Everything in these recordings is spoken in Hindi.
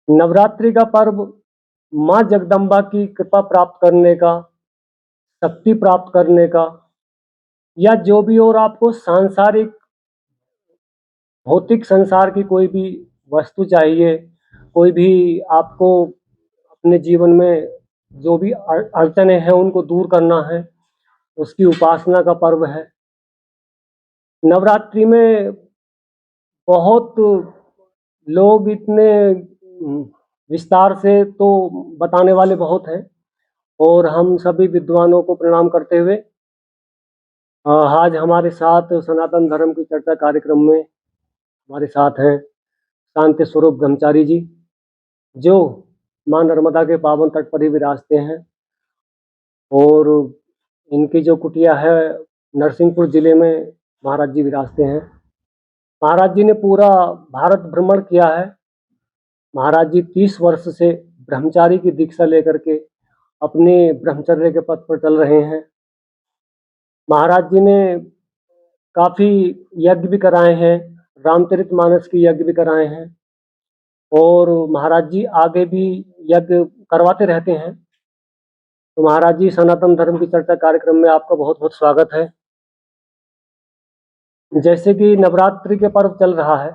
नवरात्रि का पर्व माँ जगदम्बा की कृपा प्राप्त करने का, शक्ति प्राप्त करने का या जो भी और आपको सांसारिक, भौतिक संसार की कोई भी वस्तु चाहिए, कोई भी आपको अपने जीवन में जो भी अड़चनें हैं उनको दूर करना है, उसकी उपासना का पर्व है। नवरात्रि में बहुत लोग इतने विस्तार से तो बताने वाले बहुत हैं और हम सभी विद्वानों को प्रणाम करते हुए आज हमारे साथ सनातन धर्म की चर्चा कार्यक्रम में हमारे साथ हैं शांति स्वरूप ब्रह्मचारी जी, जो माँ नर्मदा के पावन तट पर ही विराजते हैं और इनकी जो कुटिया है नरसिंहपुर जिले में महाराज जी विराजते हैं। महाराज जी ने पूरा भारत भ्रमण किया है। महाराज जी 30 वर्ष से ब्रह्मचारी की दीक्षा लेकर के अपने ब्रह्मचर्य के पथ पर चल रहे हैं। महाराज जी ने काफ़ी यज्ञ भी कराए हैं, रामचरितमानस की यज्ञ भी कराए हैं और महाराज जी आगे भी यज्ञ करवाते रहते हैं। तो महाराज जी, सनातन धर्म की चर्चा कार्यक्रम में आपका बहुत बहुत स्वागत है। जैसे कि नवरात्रि के पर्व चल रहा है,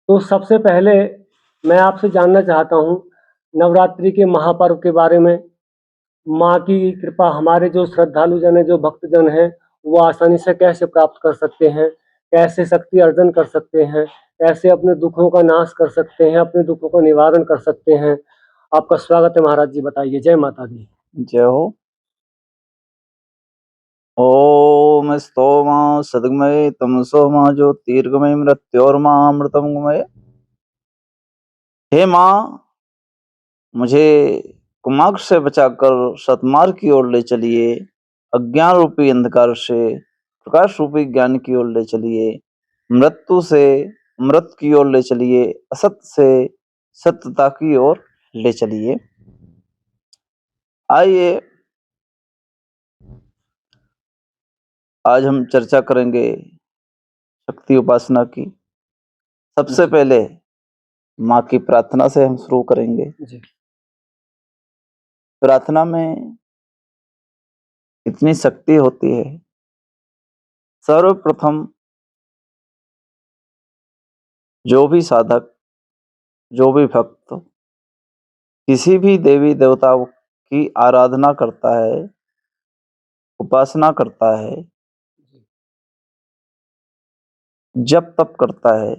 तो सबसे पहले मैं आपसे जानना चाहता हूँ नवरात्रि के महापर्व के बारे में। माँ की कृपा हमारे जो श्रद्धालु जन हैं, जो भक्तजन हैं, वो आसानी से कैसे प्राप्त कर सकते हैं, कैसे शक्ति अर्जन कर सकते हैं, कैसे अपने दुखों का नाश कर सकते हैं, अपने दुखों का निवारण कर सकते हैं। आपका स्वागत है महाराज जी, बताइए। जय माता दी। जय हो। ओम स्तोमा सद्गमय तमसो माँ ज्योतिर्गमय मृत्योर्मा अमृतंगमय। हे माँ, मुझे कुमार्ग से बचाकर सतमार्ग की ओर ले चलिए, अज्ञान रूपी अंधकार से प्रकाश रूपी ज्ञान की ओर ले चलिए, मृत्यु से अमृत की ओर ले चलिए, असत से सत्यता की ओर ले चलिए। आइए आज हम चर्चा करेंगे शक्ति उपासना की। सबसे पहले माँ की प्रार्थना से हम शुरू करेंगे। प्रार्थना में इतनी शक्ति होती है। सर्वप्रथम जो भी साधक, जो भी भक्त किसी भी देवी देवता की आराधना करता है, उपासना करता है, जप तप करता है,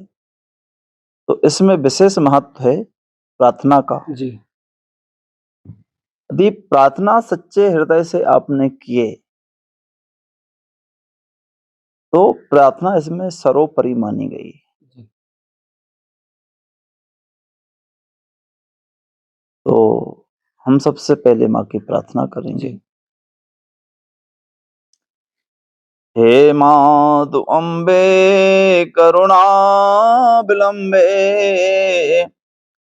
तो इसमें विशेष महत्व है प्रार्थना का। जी। यदि प्रार्थना सच्चे हृदय से आपने किए तो प्रार्थना इसमें सर्वोपरि मानी गई। तो हम सबसे पहले माँ की प्रार्थना करेंगे। हे मातु अम्बे करुणा विलंबे,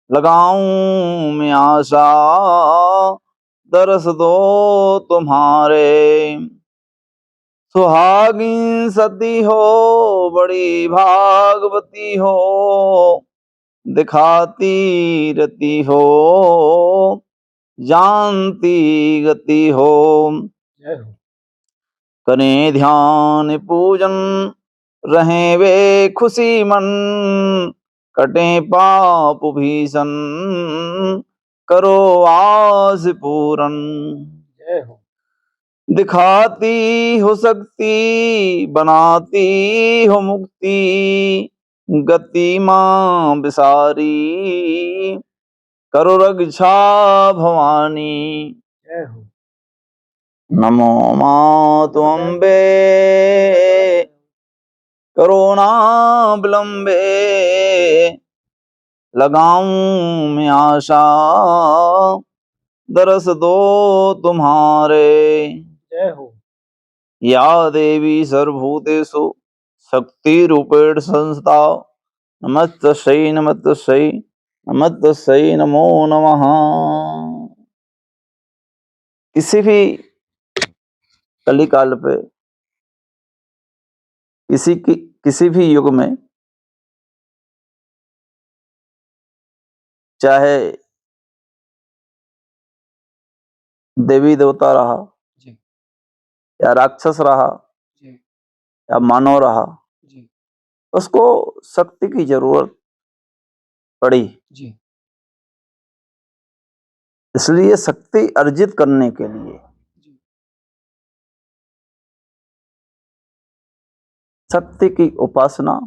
लगाऊं मैं आशा दरस दो तुम्हारे। सुहागिन सती हो, बड़ी भागवती हो, दिखाती रती हो, जानती गति हो। करें ध्यान पूजन, रहें वे खुशी मन, कटे पाप भीषण, करो आस पूरन। दिखाती हो शक्ति, बनाती हो मुक्ति, गति मां बिसारी, करो रक्षा भवानी। नमो मातु अम्बे करुणा विलंबे, लगाऊं मैं आशा दरस दो तुम्हारे। जय हो। या देवी सर्वभूतेषु शक्ति रूपेण संस्था, नमस्तस्यै नमस्तस्यै नमस्तस्यै नमो नमः। किसी भी कलिकाल पे, किसी भी युग में चाहे देवी देवता रहा जी, या राक्षस रहा जी, या मानव रहा, जी, उसको शक्ति की जरूरत पड़ी। जी, इसलिए शक्ति अर्जित करने के लिए जी, शक्ति की उपासना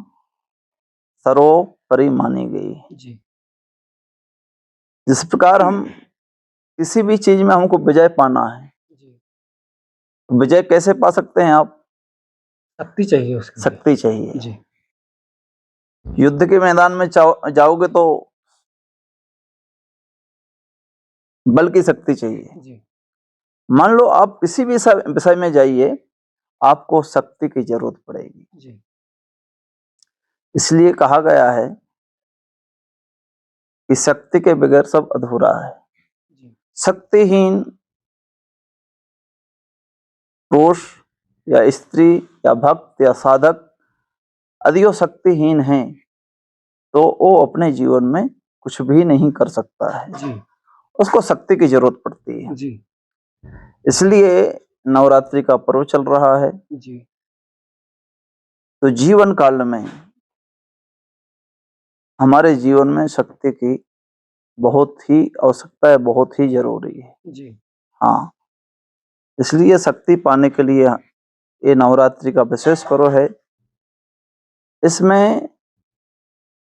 सर्वोपरि मानी गई। जी, जिस प्रकार हम किसी भी चीज में हमको विजय पाना है, जी, विजय कैसे पा सकते हैं आप? शक्ति चाहिए उसके लिए। शक्ति चाहिए। जी, युद्ध के मैदान में जाओगे तो बल की शक्ति चाहिए। जी, मान लो आप किसी भी विषय में जाइए, आपको शक्ति की जरूरत पड़ेगी। जी, इसलिए कहा गया है कि शक्ति के बगैर सब अधूरा है। जी, शक्तिहीन पुरुष या स्त्री या भक्त या साधक यदि वो शक्तिहीन है तो वो अपने जीवन में कुछ भी नहीं कर सकता है। जी, उसको शक्ति की जरूरत पड़ती है। जी, इसलिए नवरात्रि का पर्व चल रहा है। जी, तो जीवन काल में हमारे जीवन में शक्ति की बहुत ही आवश्यकता है, बहुत ही जरूरी है। जी, हाँ, इसलिए शक्ति पाने के लिए ये नवरात्रि का विशेष पर्व है। इसमें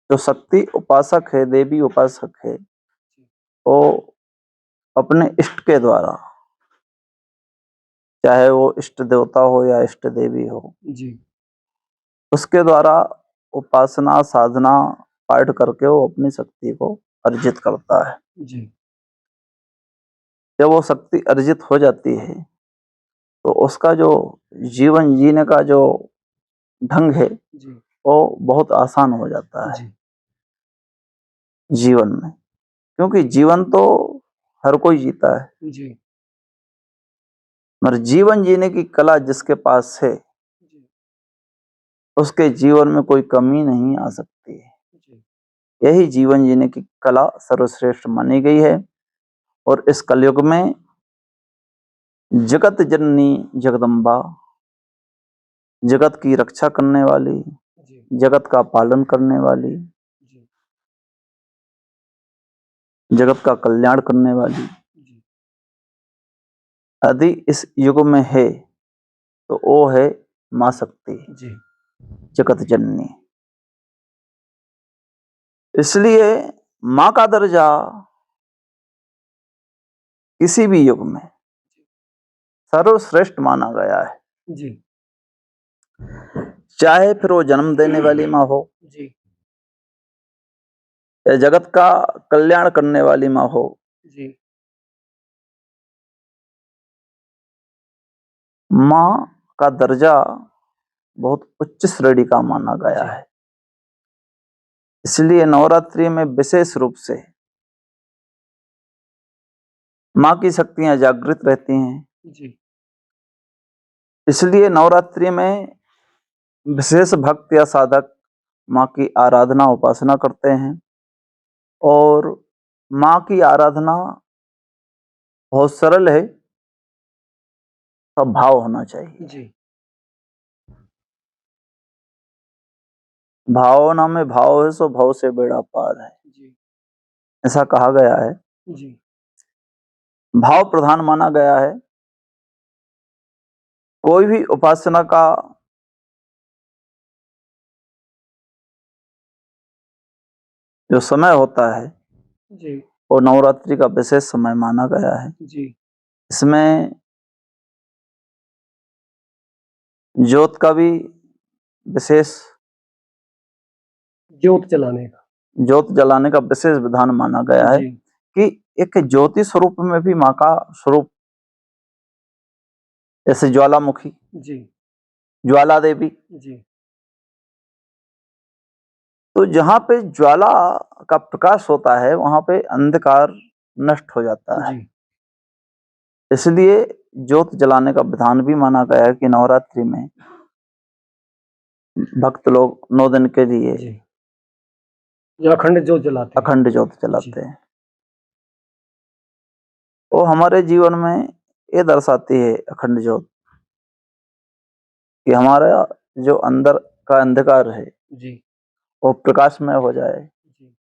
जो शक्ति उपासक है, देवी उपासक है, वो अपने इष्ट के द्वारा, चाहे वो इष्ट देवता हो या इष्ट देवी हो, जी, उसके द्वारा उपासना साधना पाठ करके वो अपनी शक्ति को अर्जित करता है। जी, जब वो शक्ति अर्जित हो जाती है तो उसका जो जीवन जीने का जो ढंग है जी, वो बहुत आसान हो जाता है जी, जीवन में, क्योंकि जीवन तो हर कोई जीता है, जी, मगर जीवन जीने की कला जिसके पास है जी, उसके जीवन में कोई कमी नहीं आ सकती है। जी, यही जीवन जीने की कला सर्वश्रेष्ठ मानी गई है। और इस कलयुग में जगत जननी जगदम्बा, जगत की रक्षा करने वाली, जी, जगत का पालन करने वाली, जी, जगत का कल्याण करने वाली जी, यदि इस युग में है तो वो है मां शक्ति, जी, जगत जननी। इसलिए मां का दर्जा किसी भी युग में सर्वश्रेष्ठ माना गया है। जी, चाहे फिर वो जन्म देने वाली मां हो जी, या जगत का कल्याण करने वाली मां हो, जी, मां का दर्जा बहुत उच्च श्रेणी का माना गया है। इसलिए नवरात्रि में विशेष रूप से मां की शक्तियां जागृत रहती हैं। जी, इसलिए नवरात्रि में विशेष भक्त या साधक मां की आराधना उपासना करते हैं। और मां की आराधना बहुत सरल है, सब भाव होना चाहिए। जी, भावना में भाव है सो भाव से बेड़ा पार है, जी, ऐसा कहा गया है। जी, भाव प्रधान माना गया है। कोई भी उपासना का जो समय होता है जी, वो नवरात्रि का विशेष समय माना गया है। जी, इसमें ज्योत का भी विशेष, ज्योत जलाने का। ज्योत जलाने का विशेष विधान माना गया है जी, कि एक ज्योति स्वरूप में भी मां का स्वरूप, जैसे ज्वालामुखी, जी, ज्वाला देवी, जी, तो जहां पे ज्वाला का प्रकाश होता है वहां पे अंधकार नष्ट हो जाता है। जी, इसलिए ज्योत जलाने का विधान भी माना गया है कि नवरात्रि में भक्त लोग 9 दिन के लिए जी, जो अखंड ज्योत जलाते हैं। अखंड ज्योत जी, जलाते हैं। वो हमारे जीवन में ये दर्शाती है अखंड ज्योत कि हमारा जो अंदर का अंधकार है जी, वो प्रकाशमय हो जाए। जी,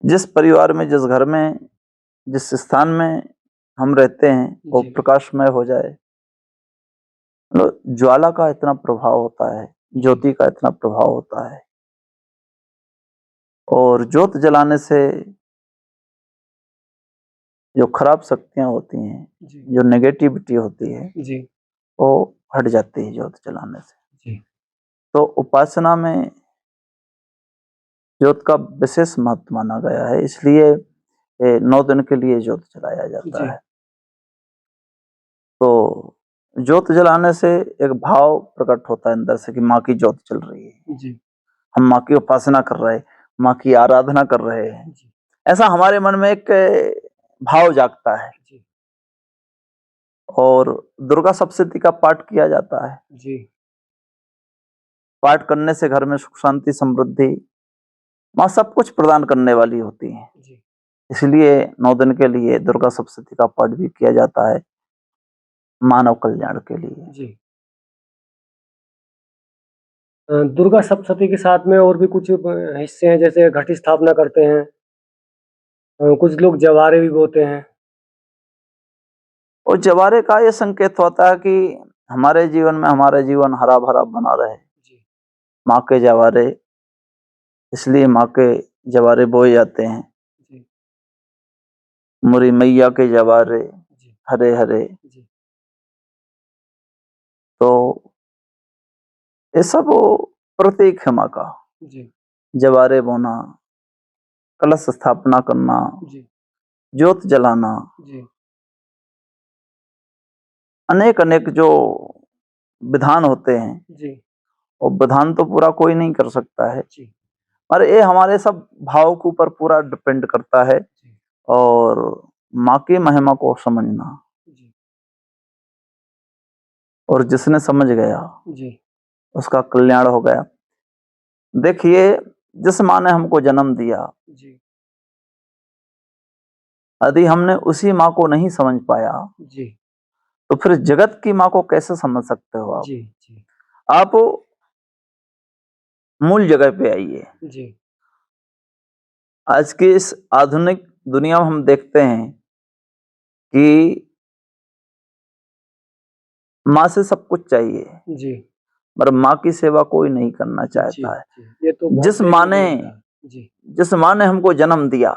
जिस परिवार में, जिस घर में, जिस स्थान में हम रहते हैं वो जी, प्रकाशमय हो जाए। मतलब ज्वाला का इतना प्रभाव होता है, जी, ज्योति का इतना प्रभाव होता है। और ज्योत जलाने से जो खराब शक्तियां होती हैं, जी, जो नेगेटिविटी होती है, जी, वो हट जाती है ज्योत जलाने से। जी, तो उपासना में ज्योत का विशेष महत्व माना गया है, इसलिए 9 दिन के लिए ज्योत जलाया जाता जी, है। तो ज्योत जलाने से एक भाव प्रकट होता है अंदर से कि माँ की ज्योत जल रही है, जी, हम माँ की उपासना कर रहे हैं, माँ की आराधना कर रहे हैं। जी, ऐसा हमारे मन में एक भाव जागता है। जी, और दुर्गा सप्तशती का पाठ किया जाता है। जी, पाठ करने से घर में सुख शांति समृद्धि, माँ सब कुछ प्रदान करने वाली होती है। जी, इसलिए 9 दिन के लिए दुर्गा सप्तशती का पाठ भी किया जाता है मानव कल्याण के लिए। जी। दुर्गा सप्तशती के साथ में और भी कुछ हिस्से हैं, जैसे घट स्थापना करते हैं। कुछ लोग जवारे भी बोते हैं। और जवारे का ये संकेत होता है कि हमारे जीवन में हमारा जीवन हरा भरा बना रहे। जी, माँ के जवारे, इसलिए माँ के जवारे बोए जाते हैं। जी, मुरी मैया के जवारे जी, हरे हरे। जी, तो ये सब प्रतीक है माँ का। जी, जवारे बोना, कलश स्थापना करना, जी, ज्योत जलाना, जी, अनेक अनेक जो विधान होते हैं, जी, वो विधान तो पूरा कोई नहीं कर सकता है, जी, पर ये हमारे सब भाव के ऊपर पूरा डिपेंड करता है। जी, और माँ की महिमा को समझना, जी, और जिसने समझ गया जी, उसका कल्याण हो गया। देखिए, जिस माँ ने हमको जन्म दिया, जी, यदि हमने उसी माँ को नहीं समझ पाया जी, तो फिर जगत की माँ को कैसे समझ सकते हो आप? जी, जी, आप मूल जगह पे आइए। जी, आज की इस आधुनिक दुनिया में हम देखते हैं कि माँ से सब कुछ चाहिए, जी, पर माँ की सेवा कोई नहीं करना जी, चाहता है। जी। ये तो बहुत जिस माँ देखने ने को मिलता है। जी, जिस माँ ने हमको जन्म दिया,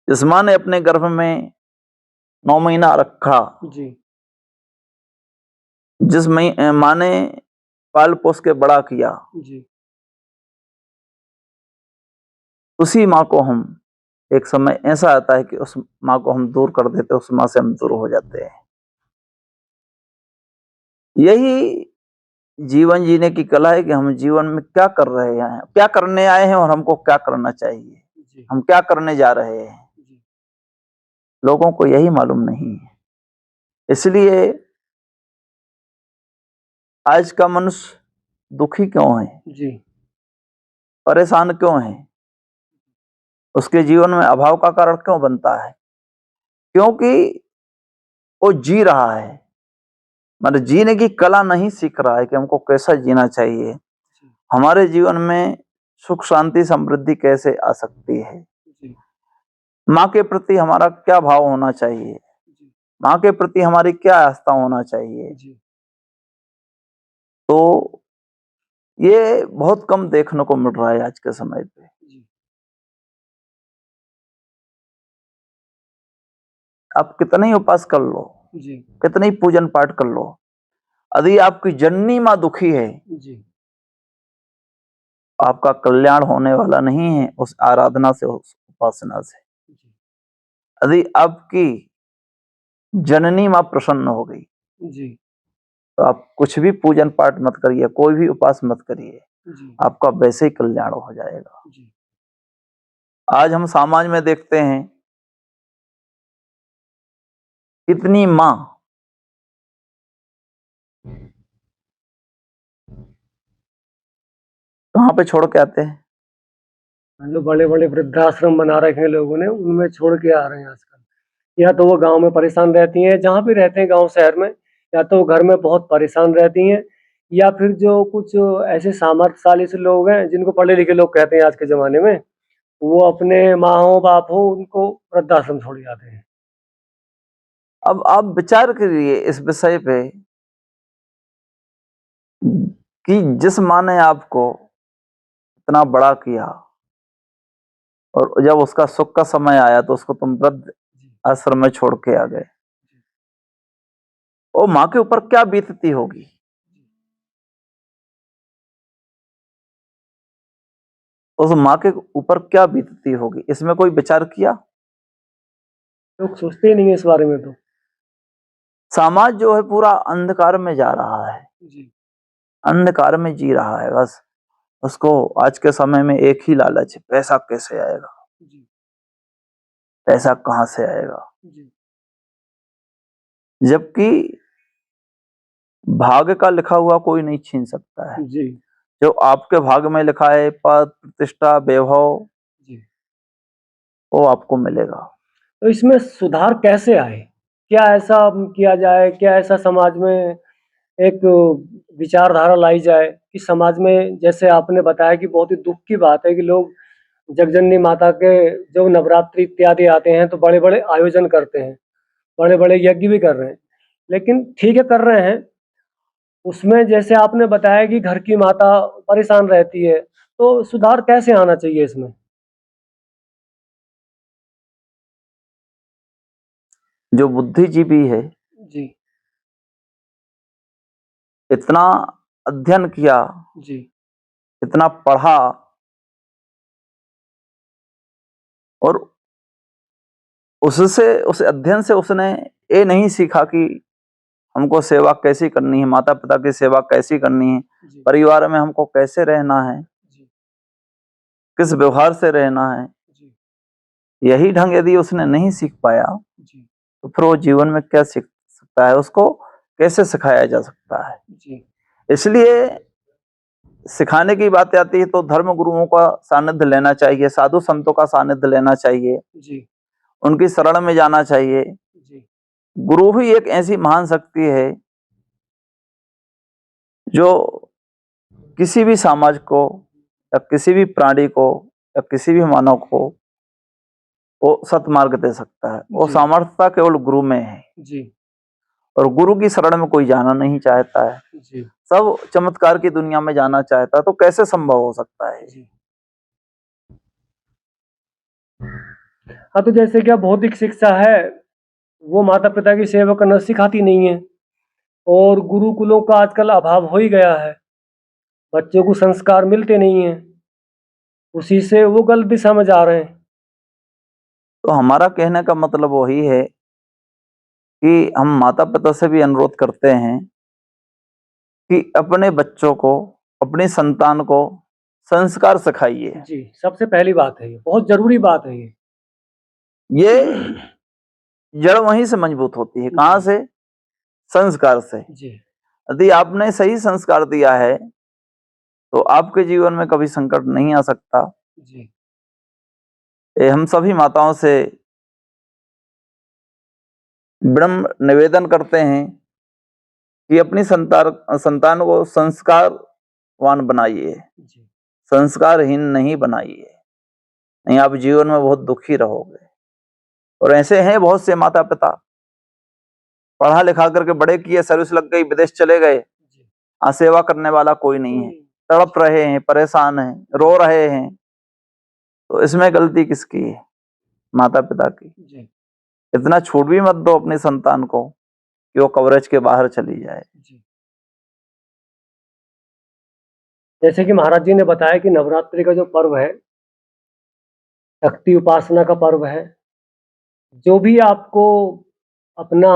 जिस माँ ने अपने गर्भ में 9 महीना रखा, जी, जिस माँ ने पाल पोस के बड़ा किया, जी, उसी माँ को हम, एक समय ऐसा आता है कि उस माँ को हम दूर कर देते, उस माँ से हम दूर जी, हो जाते हैं। यही जीवन जीने की कला है कि हम जीवन में क्या कर रहे हैं, क्या करने आए हैं और हमको क्या करना चाहिए, जी, हम क्या करने जा रहे हैं, जी, लोगों को यही मालूम नहीं है। इसलिए आज का मनुष्य दुखी क्यों है, जी, परेशान क्यों है, उसके जीवन में अभाव का कारण क्यों बनता है? क्योंकि वो जी रहा है, मतलब जीने की कला नहीं सीख रहा है कि हमको कैसा जीना चाहिए, जी, हमारे जीवन में सुख शांति समृद्धि कैसे आ सकती है, जी, माँ के प्रति हमारा क्या भाव होना चाहिए, जी, माँ के प्रति हमारी क्या आस्था होना चाहिए। जी, तो ये बहुत कम देखने को मिल रहा है आज के समय पे। जी, आप कितने ही उपास कर लो, जी, कितने ही पूजन पाठ कर लो, यदि आपकी जननी माँ दुखी है, जी, आपका कल्याण होने वाला नहीं है उस आराधना से, उस उपासना से। जी, यदि आपकी जननी माँ प्रसन्न हो गई जी, तो आप कुछ भी पूजन पाठ मत करिए, कोई भी उपास मत करिए, जी, आपका वैसे ही कल्याण हो जाएगा। जी, आज हम समाज में देखते हैं कितनी माँ कहाँ पे छोड़ के आते हैं? जो बड़े-बड़े वृद्धाश्रम बना रखे हैं लोगों ने, उनमें छोड़ के आ रहे हैं आजकल। या तो वो गाँव में परेशान रहती हैं, जहाँ भी रहते हैं गाँव शहर में, या तो वो घर में बहुत परेशान रहती हैं, या फिर जो कुछ ऐसे सामर्थ्यशाली से लोग हैं, जिनको पढ़े-लिखे लोग कहते हैं आज के ज़माने में, वो अपने माँ हो, बाप हो, उनको वृद्धाश्रम छोड़ जाते हैं। अब आप विचार करिए इस विषय पे कि जिस माँ ने आपको इतना बड़ा किया और जब उसका सुख का समय आया तो उसको तुम वृद्ध आश्रम में छोड़ के आ गए, वो माँ के ऊपर क्या बीतती होगी? उस माँ के ऊपर क्या बीतती होगी, इसमें कोई विचार किया? लोग सोचते ही नहीं है इस बारे में तो। समाज जो है पूरा अंधकार में जा रहा है, जी, अंधकार में जी रहा है। बस उसको आज के समय में एक ही लालच है, पैसा कैसे आएगा, जी, पैसा कहाँ से आएगा। जी, जबकि भाग्य का लिखा हुआ कोई नहीं छीन सकता है। जी, जो आपके भाग्य में लिखा है, पद, प्रतिष्ठा, वैभव, जी। वो आपको मिलेगा। तो इसमें सुधार कैसे आए? क्या ऐसा किया जाए, क्या ऐसा समाज में एक विचारधारा लाई जाए कि समाज में, जैसे आपने बताया कि बहुत ही दुःख की बात है कि लोग जगजननी माता के जो नवरात्रि इत्यादि आते हैं तो बड़े-बड़े आयोजन करते हैं, बड़े-बड़े यज्ञ भी कर रहे हैं। लेकिन ठीक है कर रहे हैं, उसमें जैसे आपने बताया कि घर की माता परेशान रहती है, तो सुधार कैसे आना चाहिए इसमें? जो बुद्धिजीवी है, जी, इतना अध्ययन किया, जी, इतना पढ़ा और उससे, उस अध्ययन से उसने ये नहीं सीखा कि हमको सेवा कैसी करनी है, माता पिता की सेवा कैसी करनी है, जी, परिवार में हमको कैसे रहना है, जी, किस व्यवहार से रहना है। जी, यही ढंग यदि उसने नहीं सीख पाया जी, तो फिर वो जीवन में क्या सीख सकता है, उसको कैसे सिखाया जा सकता है। जी, इसलिए सिखाने की बात आती है तो धर्म गुरुओं का सानिध्य लेना चाहिए, साधु संतों का सानिध्य लेना चाहिए, जी, उनकी शरण में जाना चाहिए। जी, गुरु ही एक ऐसी महान शक्ति है जो किसी भी समाज को या किसी भी प्राणी को या किसी भी मानव को वो सतमार्ग दे सकता है। वो जी, सामर्थ्यता केवल गुरु में है जी, और गुरु की शरण में कोई जाना नहीं चाहता है, जी, सब चमत्कार की दुनिया में जाना चाहता है। तो कैसे संभव हो सकता है? जी। हाँ, तो जैसे क्या भौतिक शिक्षा है, वो माता-पिता की सेवा करना सिखाती नहीं है और गुरुकुलों का आजकल अभाव हो ही गया है। बच्चों को संस्कार मिलते नहीं हैं, उसी से वो गलत दिशा में जा रहे हैं। तो हमारा कहने का मतलब वही है कि हम माता पिता से भी अनुरोध करते हैं कि अपने बच्चों को, अपनी संतान को संस्कार सिखाइए। जी, सबसे पहली बात है ये, बहुत ज़रूरी बात है ये। ये जड़ वहीं से मजबूत होती है। कहाँ जी, से? संस्कार से। जी, यदि आपने सही संस्कार दिया है तो आपके जीवन में कभी संकट नहीं आ सकता। जी, ये हम सभी माताओं से विनम्र निवेदन करते हैं कि अपनी संतान को संस्कारवान बनाइए, जी, संस्कारहीन नहीं बनाइए, नहीं आप जीवन में बहुत दुखी रहोगे। और ऐसे हैं बहुत से माता पिता, पढ़ा लिखा करके बड़े किए, सर्विस लग गई, विदेश चले गए, जी, सेवा करने वाला कोई नहीं है, कोई तड़प रहे हैं, परेशान हैं, रो जी, रहे हैं। तो इसमें गलती किसकी है? माता पिता की। जी, इतना छूट भी मत दो अपनी संतान को कि वो कवरेज के बाहर चली जाए। जी। जैसे कि महाराज जी ने बताया कि नवरात्रि का जो पर्व है, शक्ति उपासना का पर्व है। जो भी आपको अपना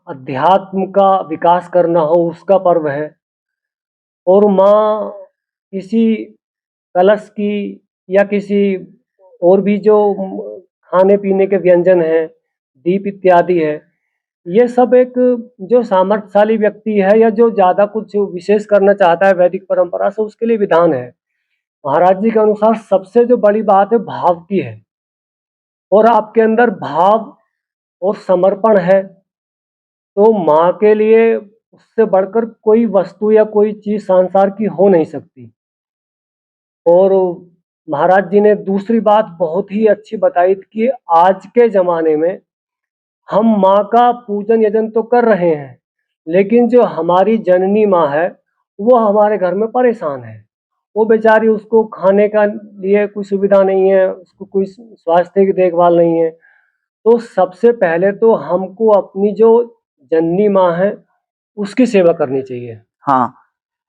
अध्यात्म का विकास करना हो, उसका पर्व है। और माँ किसी कलश की या किसी और भी जो खाने-पीने के व्यंजन हैं, दीप इत्यादि है, ये सब एक जो सामर्थ्यशाली व्यक्ति है या जो ज़्यादा कुछ विशेष करना चाहता है वैदिक परंपरा से, उसके लिए विधान है। महाराज जी के अनुसार सबसे जो बड़ी बात है भाव की है, और आपके अंदर भाव और समर्पण है तो माँ के लिए उससे बढ़कर कोई वस्तु या कोई चीज संसार की हो नहीं सकती। और महाराज जी ने दूसरी बात बहुत ही अच्छी बताई थी कि आज के ज़माने में हम माँ का पूजन यजन तो कर रहे हैं, लेकिन जो हमारी जननी माँ है, वो हमारे घर में परेशान है। वो बेचारी, उसको खाने का लिए कोई सुविधा नहीं है, उसको कोई स्वास्थ्य की देखभाल नहीं है। तो सबसे पहले तो हमको अपनी जो जननी माँ है, उसकी सेवा करनी चाहिए। हाँ,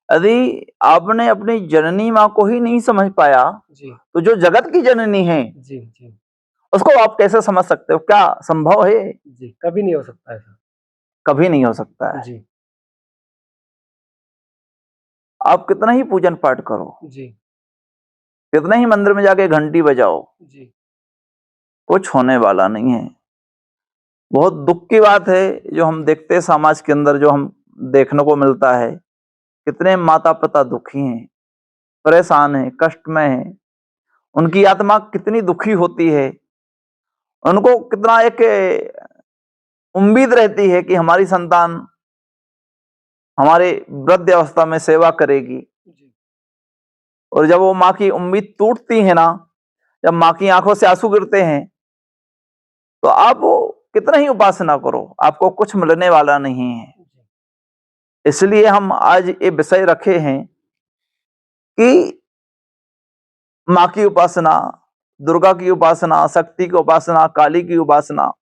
यदि आपने अपनी जननी माँ को ही नहीं समझ पाया, जी, तो जो जगत की जननी है, जी, जी, उसको आप कैसे समझ सकते हो? क्या संभव है? जी, कभी नहीं हो सकता ऐसा। कभी नहीं हो सकता है। जी, आप कितना ही पूजन पाठ करो, जी, कितना ही मंदिर में जाके घंटी बजाओ, जी, कुछ होने वाला नहीं है। बहुत दुख की बात है जो हम देखते हैं समाज के अंदर, जो हम देखने को मिलता है। कितने माता पिता दुखी हैं, परेशान हैं, कष्ट में हैं। उनकी आत्मा कितनी दुखी होती है। उनको कितना एक उम्मीद रहती है कि हमारी संतान हमारे वृद्ध अवस्था में सेवा करेगी, जी, और जब वो माँ की उम्मीद टूटती है ना, जब माँ की आंखों से आंसू गिरते हैं, तो आप वो कितना ही उपासना करो, आपको कुछ मिलने वाला नहीं है। जी, इसलिए हम आज ये विषय रखे हैं कि माँ की उपासना, दुर्गा की उपासना, शक्ति की उपासना, काली की उपासना।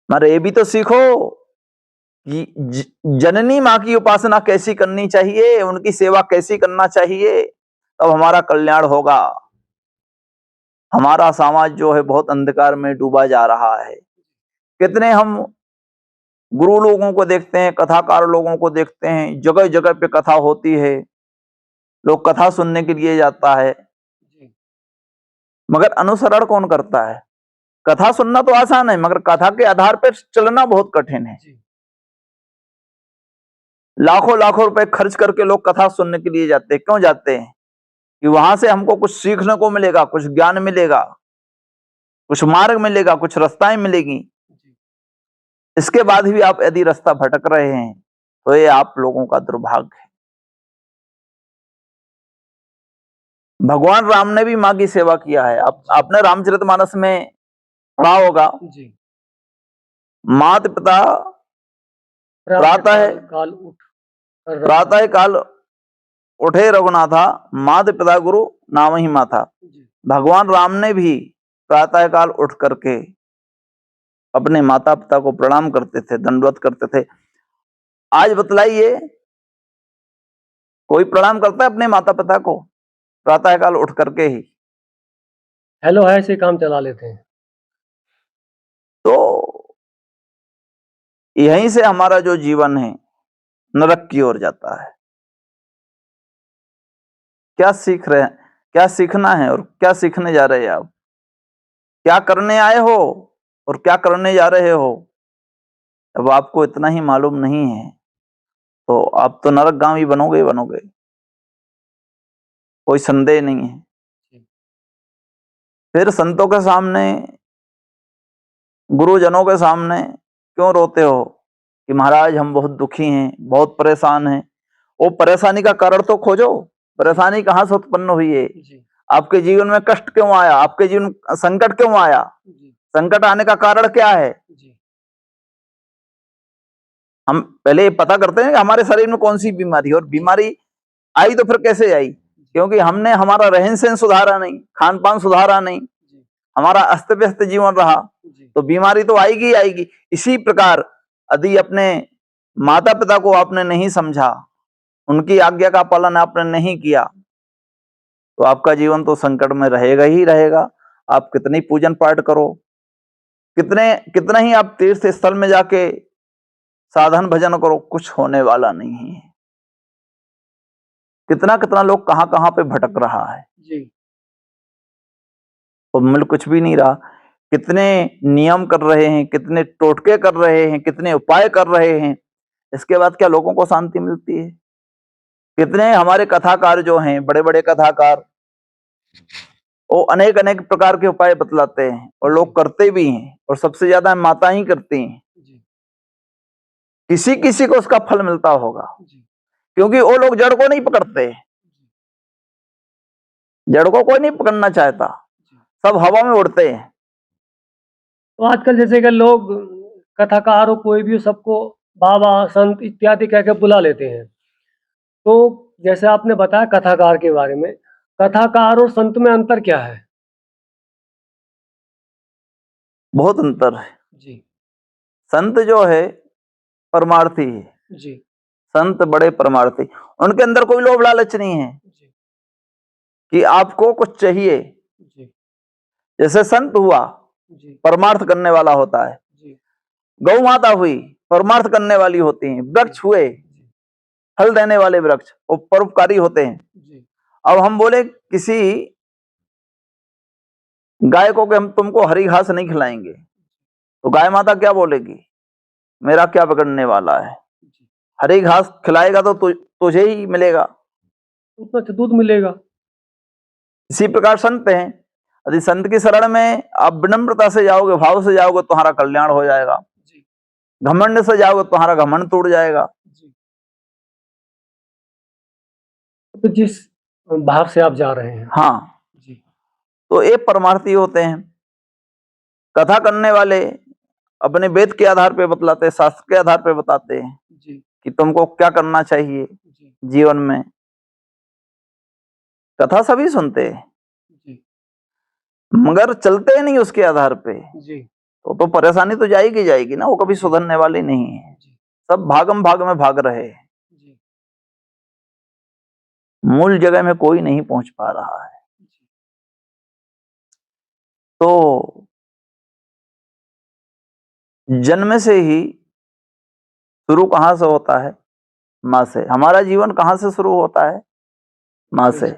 अरे ये भी तो सीखो कि जननी माँ की उपासना कैसी करनी चाहिए, उनकी सेवा कैसी करना चाहिए, तब हमारा कल्याण होगा। हमारा समाज जो है बहुत अंधकार में डूबा जा रहा है। कितने हम गुरु लोगों को देखते हैं, कथाकार लोगों को देखते हैं, जगह जगह पे कथा होती है, लोग कथा सुनने के लिए जाता है, जी, मगर अनुसरण कौन करता है? कथा सुनना तो आसान है, मगर कथा के आधार पर चलना बहुत कठिन है। जी, लाखों लाखों रुपए खर्च करके लोग कथा सुनने के लिए जाते हैं। क्यों जाते हैं? कि वहां से हमको कुछ सीखने को मिलेगा, कुछ ज्ञान मिलेगा, कुछ मार्ग मिलेगा, कुछ रास्ताएं मिलेगी। जी, इसके बाद भी आप यदि रास्ता भटक रहे हैं, तो ये आप लोगों का दुर्भाग्य है। भगवान राम ने भी माँ की सेवा किया है। आपने रामचरितमानस में पढ़ा होगा, जी। मात पिता प्रातः काल उठ कर प्रातः काल उठे रघुनाथा, मात पिता गुरु नाम ही माथा। जी, भगवान राम ने भी प्रातः काल उठ करके अपने माता पिता को प्रणाम करते थे, दंडवत करते थे। आज बतलाइए, कोई प्रणाम करता है अपने माता पिता को प्रातः काल उठ करके ही? हेलो है से काम चला लेते हैं। तो यहीं से हमारा जो जीवन है नरक की ओर जाता है। क्या सीख रहे हैं, क्या सीखना है और क्या सीखने जा रहे हैं आप? क्या करने आए हो और क्या करने जा रहे हो, अब आपको इतना ही मालूम नहीं है, तो आप तो नरकगामी बनोगे ही बनोगे, कोई संदेह नहीं है। जी, फिर संतों के सामने, गुरुजनों के सामने क्यों रोते हो कि महाराज हम बहुत दुखी हैं, बहुत परेशान हैं? वो परेशानी का कारण तो खोजो। जी, परेशानी कहाँ से उत्पन्न हुई है? जी, आपके जीवन में कष्ट क्यों आया? आपके जीवन संकट क्यों आया? जी, संकट आने का कारण क्या है? जी, हम पहले ये पता करते हैं कि हमारे शरीर में कौन सी बीमारी है, और जी, बीमारी आई तो फिर कैसे आई? जी, क्योंकि हमने हमारा रहन सहन सुधारा नहीं, खान पान सुधारा नहीं, जी, हमारा अस्त व्यस्त जीवन रहा, जी, तो बीमारी तो आएगी ही आएगी। इसी प्रकार यदि अपने माता पिता को आपने नहीं समझा, उनकी आज्ञा का पालन आपने नहीं किया, तो आपका जीवन तो संकट में रहेगा ही रहेगा। आप कितनी पूजन पाठ करो, कितना ही आप तीर्थ स्थल में जाके साधन भजन करो, कुछ होने वाला नहीं है। कितना कितना लोग कहां कहां पे भटक रहा है जी, और मिल कुछ भी नहीं रहा। कितने नियम कर रहे हैं, कितने टोटके कर रहे हैं, कितने उपाय कर रहे हैं, इसके बाद क्या लोगों को शांति मिलती है? कितने हमारे कथाकार जो हैं, बड़े बड़े कथाकार, वो अनेक अनेक प्रकार के उपाय बतलाते हैं और लोग करते भी हैं, और सबसे ज्यादा माता ही करती हैं। किसी किसी को उसका फल मिलता होगा, क्योंकि वो लोग जड़ को नहीं पकड़ते, जड़ को कोई नहीं पकड़ना चाहता, सब हवा में उड़ते हैं। तो आजकल जैसे कि लोग कथाकार हो कोई भी हो, सबको बाबा संत इत्यादि कह के बुला लेते हैं। तो जैसे आपने बताया कथाकार के बारे में, कथाकार और संत में अंतर क्या है? बहुत अंतर है। जी संत जो है परमार्थी है, जी संत बड़े परमार्थी, उनके अंदर कोई लोभ लालच नहीं है जी कि आपको कुछ चाहिए। जी जैसे संत हुआ, जी परमार्थ करने वाला होता है। जी गौ माता हुई, परमार्थ करने वाली होती हैं। वृक्ष हुए, फल देने वाले वृक्ष, वो परोपकारी होते हैं। जी अब हम बोले किसी गाय को कि हम तुमको हरी घास नहीं खिलाएंगे, तो गाय माता क्या बोलेगी, मेरा क्या बिगड़ने वाला है, हरी घास खिलाएगा तो तुझे ही मिलेगा, उतना अच्छा दूध मिलेगा। इसी प्रकार संत हैं। यदि संत की शरण में आप विनम्रता से जाओगे, भाव से जाओगे, तुम्हारा कल्याण हो जाएगा। जी घमंड से जाओगे, तुम्हारा घमंड टूट जाएगा। जी तो जिस भाव से आप जा रहे हैं। हाँ, जी तो ये परमार्थी होते हैं। कथा करने वाले अपने वेद के आधार पे बतलाते हैं, शास्त्र के आधार पे बताते हैं जी कि तुमको क्या करना चाहिए जी जीवन में। कथा सभी सुनते हैं, जी मगर चलते नहीं उसके आधार पे, जी तो परेशानी तो जाएगी जाएगी ना, वो कभी सुधरने वाली नहीं है। जी सब भागम भाग में भाग रहे हैं, जी मूल जगह में कोई नहीं पहुंच पा रहा है। जी तो जन्म से ही शुरू कहां से होता है, माँ से। हमारा जीवन कहां से शुरू होता है, माँ से।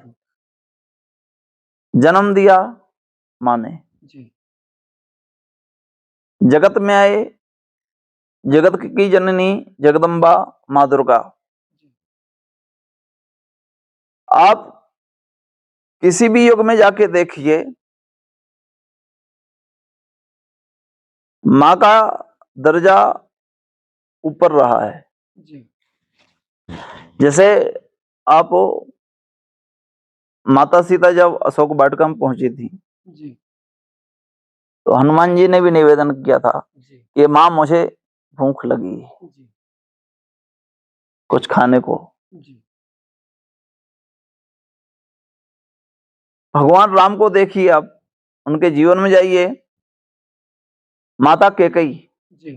जन्म दिया माँ ने, जी जगत में आए, जगत की जननी जगदम्बा माँ दुर्गा। आप किसी भी युग में जाके देखिए, माँ का दर्जा ऊपर रहा है। जी जैसे आप माता सीता जब अशोक वाटिका में पहुंची थी, जी तो हनुमान जी ने भी निवेदन किया था जी कि माँ मुझे भूख लगी है, जी कुछ खाने को। जी भगवान राम को देखिए, आप उनके जीवन में जाइए, माता कैकेयी, जी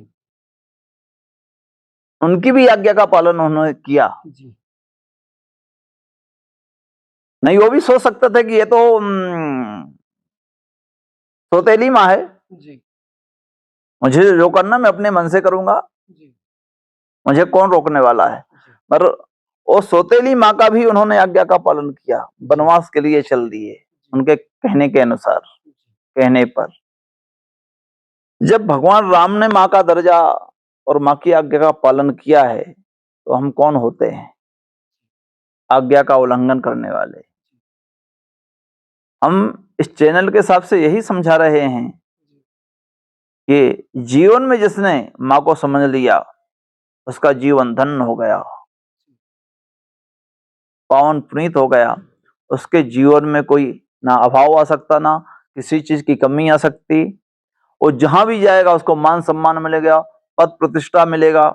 उनकी भी आज्ञा का पालन उन्होंने किया। जी नहीं, वो भी सोच सकते थे कि ये तो सौतेली माँ है, जी मुझे जो करना मैं अपने मन से करूंगा, जी मुझे कौन रोकने वाला है। जी पर वो सौतेली माँ का भी उन्होंने आज्ञा का पालन किया, वनवास के लिए चल दिए उनके कहने के अनुसार, कहने पर। जब भगवान राम ने माँ का दर्जा और माँ की आज्ञा का पालन किया है, तो हम कौन होते हैं आज्ञा का उल्लंघन करने वाले। हम इस चैनल के हिसाब से यही समझा रहे हैं कि जीवन में जिसने माँ को समझ लिया, उसका जीवन धन्य हो गया, पावन पुनीत हो गया। उसके जीवन में कोई ना अभाव आ सकता, ना किसी चीज की कमी आ सकती। वो जहां भी जाएगा उसको मान सम्मान मिलेगा, पद प्रतिष्ठा मिलेगा,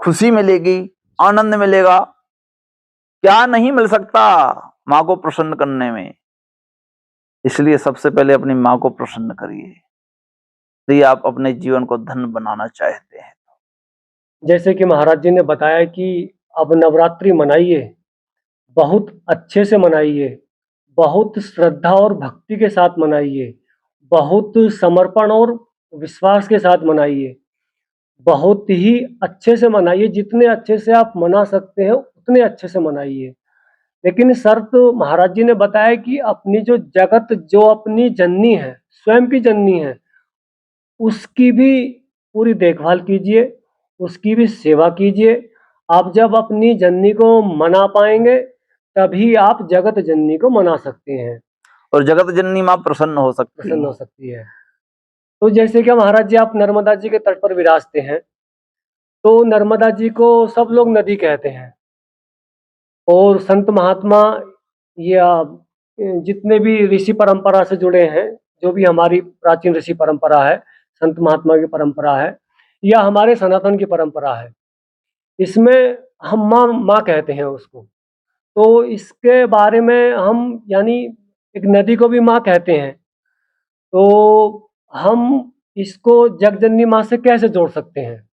खुशी मिलेगी, आनंद मिलेगा। क्या नहीं मिल सकता माँ को प्रसन्न करने में। इसलिए सबसे पहले अपनी माँ को प्रसन्न करिए, यदि आप अपने जीवन को धन्य बनाना चाहते हैं। जैसे कि महाराज जी ने बताया कि अब नवरात्रि मनाइए, बहुत अच्छे से मनाइए, बहुत श्रद्धा और भक्ति के साथ मनाइए, बहुत समर्पण और विश्वास के साथ मनाइए, बहुत ही अच्छे से मनाइए। जितने अच्छे से आप मना सकते हैं उतने अच्छे से मनाइए। लेकिन शर्त महाराज जी ने बताया कि अपनी जो जगत, जो अपनी जननी है, स्वयं की जननी है, उसकी भी पूरी देखभाल कीजिए, उसकी भी सेवा कीजिए। आप जब अपनी जननी को मना पाएंगे तभी आप जगत जननी को मना सकते हैं और जगत जननी माँ प्रसन्न हो सकती प्रसन्न हो है। सकती है। तो जैसे कि महाराज जी आप नर्मदा जी के तट पर विराजते हैं, तो नर्मदा जी को सब लोग नदी कहते हैं और संत महात्मा या जितने भी ऋषि परंपरा से जुड़े हैं, जो भी हमारी प्राचीन ऋषि परंपरा है, संत महात्मा की परंपरा है या हमारे सनातन की परंपरा है, इसमें हम माँ माँ कहते हैं उसको। तो इसके बारे में हम यानी एक नदी को भी माँ कहते हैं, तो हम इसको जगजननी माँ से कैसे जोड़ सकते हैं?